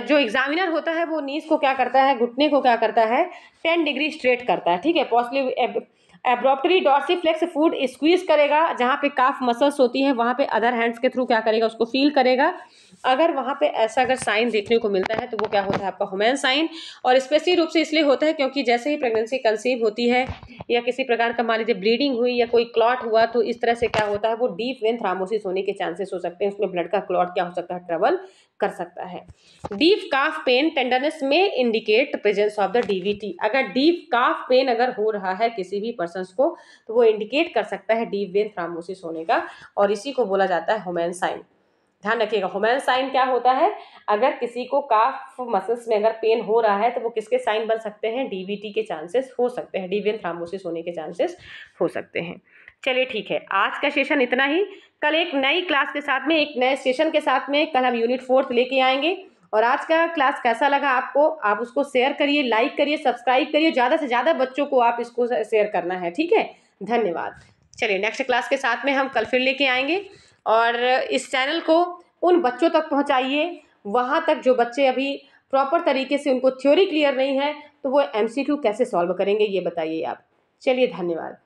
जो एग्जामिनर होता है वो नीज को क्या करता है? घुटने को क्या करता है? 10 डिग्री स्ट्रेट करता है, ठीक है। पॉसिबली एब्रॉप्टली डॉर्सीफ्लेक्स फूट स्क्वीज करेगा, जहाँ पे काफ मसल्स होती हैं वहाँ पे अदर हैंड्स के थ्रू क्या करेगा? उसको फील करेगा। अगर वहाँ पे ऐसा अगर साइन देखने को मिलता है तो वो क्या होता है? आपका हुमायूं साइन। और स्पेशली रूप से इसलिए होता है क्योंकि जैसे ही प्रेगनेंसी कंसीव होती है या किसी प्रकार का मान लीजिए ब्लीडिंग हुई या कोई क्लॉट हुआ, तो इस तरह से क्या होता है? वो डीप वेन थ्रोम्बोसिस होने के चांसेस हो सकते हैं, उसमें ब्लड का क्लॉट क्या हो सकता है? ट्रबल कर सकता है। डीप काफ पेन टेंडरनेस में indicate presence of the DVT. अगर डीप काफ पेन अगर हो रहा है किसी भी पर्सन को तो वो इंडिकेट कर सकता है डीप वेन थ्रोम्बोसिस होने का, और इसी को बोला जाता है हुमायूं साइन। ध्यान रखिएगा, हुमायूं साइन क्या होता है? अगर किसी को काफ मसल्स में अगर पेन हो रहा है तो वो किसके साइन बन सकते हैं? डीवीटी के चांसेस हो सकते हैं, डीप वेन थ्रोम्बोसिस होने के चांसेस हो सकते हैं। चलिए ठीक है, आज का सेशन इतना ही। कल एक नई क्लास के साथ में, एक नए सेशन के साथ में कल हम यूनिट 4 लेके आएंगे। और आज का क्लास कैसा लगा आपको? आप उसको शेयर करिए, लाइक करिए, सब्सक्राइब करिए, ज़्यादा से ज़्यादा बच्चों को आप इसको शेयर करना है, ठीक है। धन्यवाद। चलिए नेक्स्ट क्लास के साथ में हम कल फिर लेके आएंगे, और इस चैनल को उन बच्चों तक पहुंचाइए वहां तक जो बच्चे अभी प्रॉपर तरीके से उनको थ्योरी क्लियर नहीं है, तो वो MCQ कैसे सॉल्व करेंगे ये बताइए आप। चलिए धन्यवाद।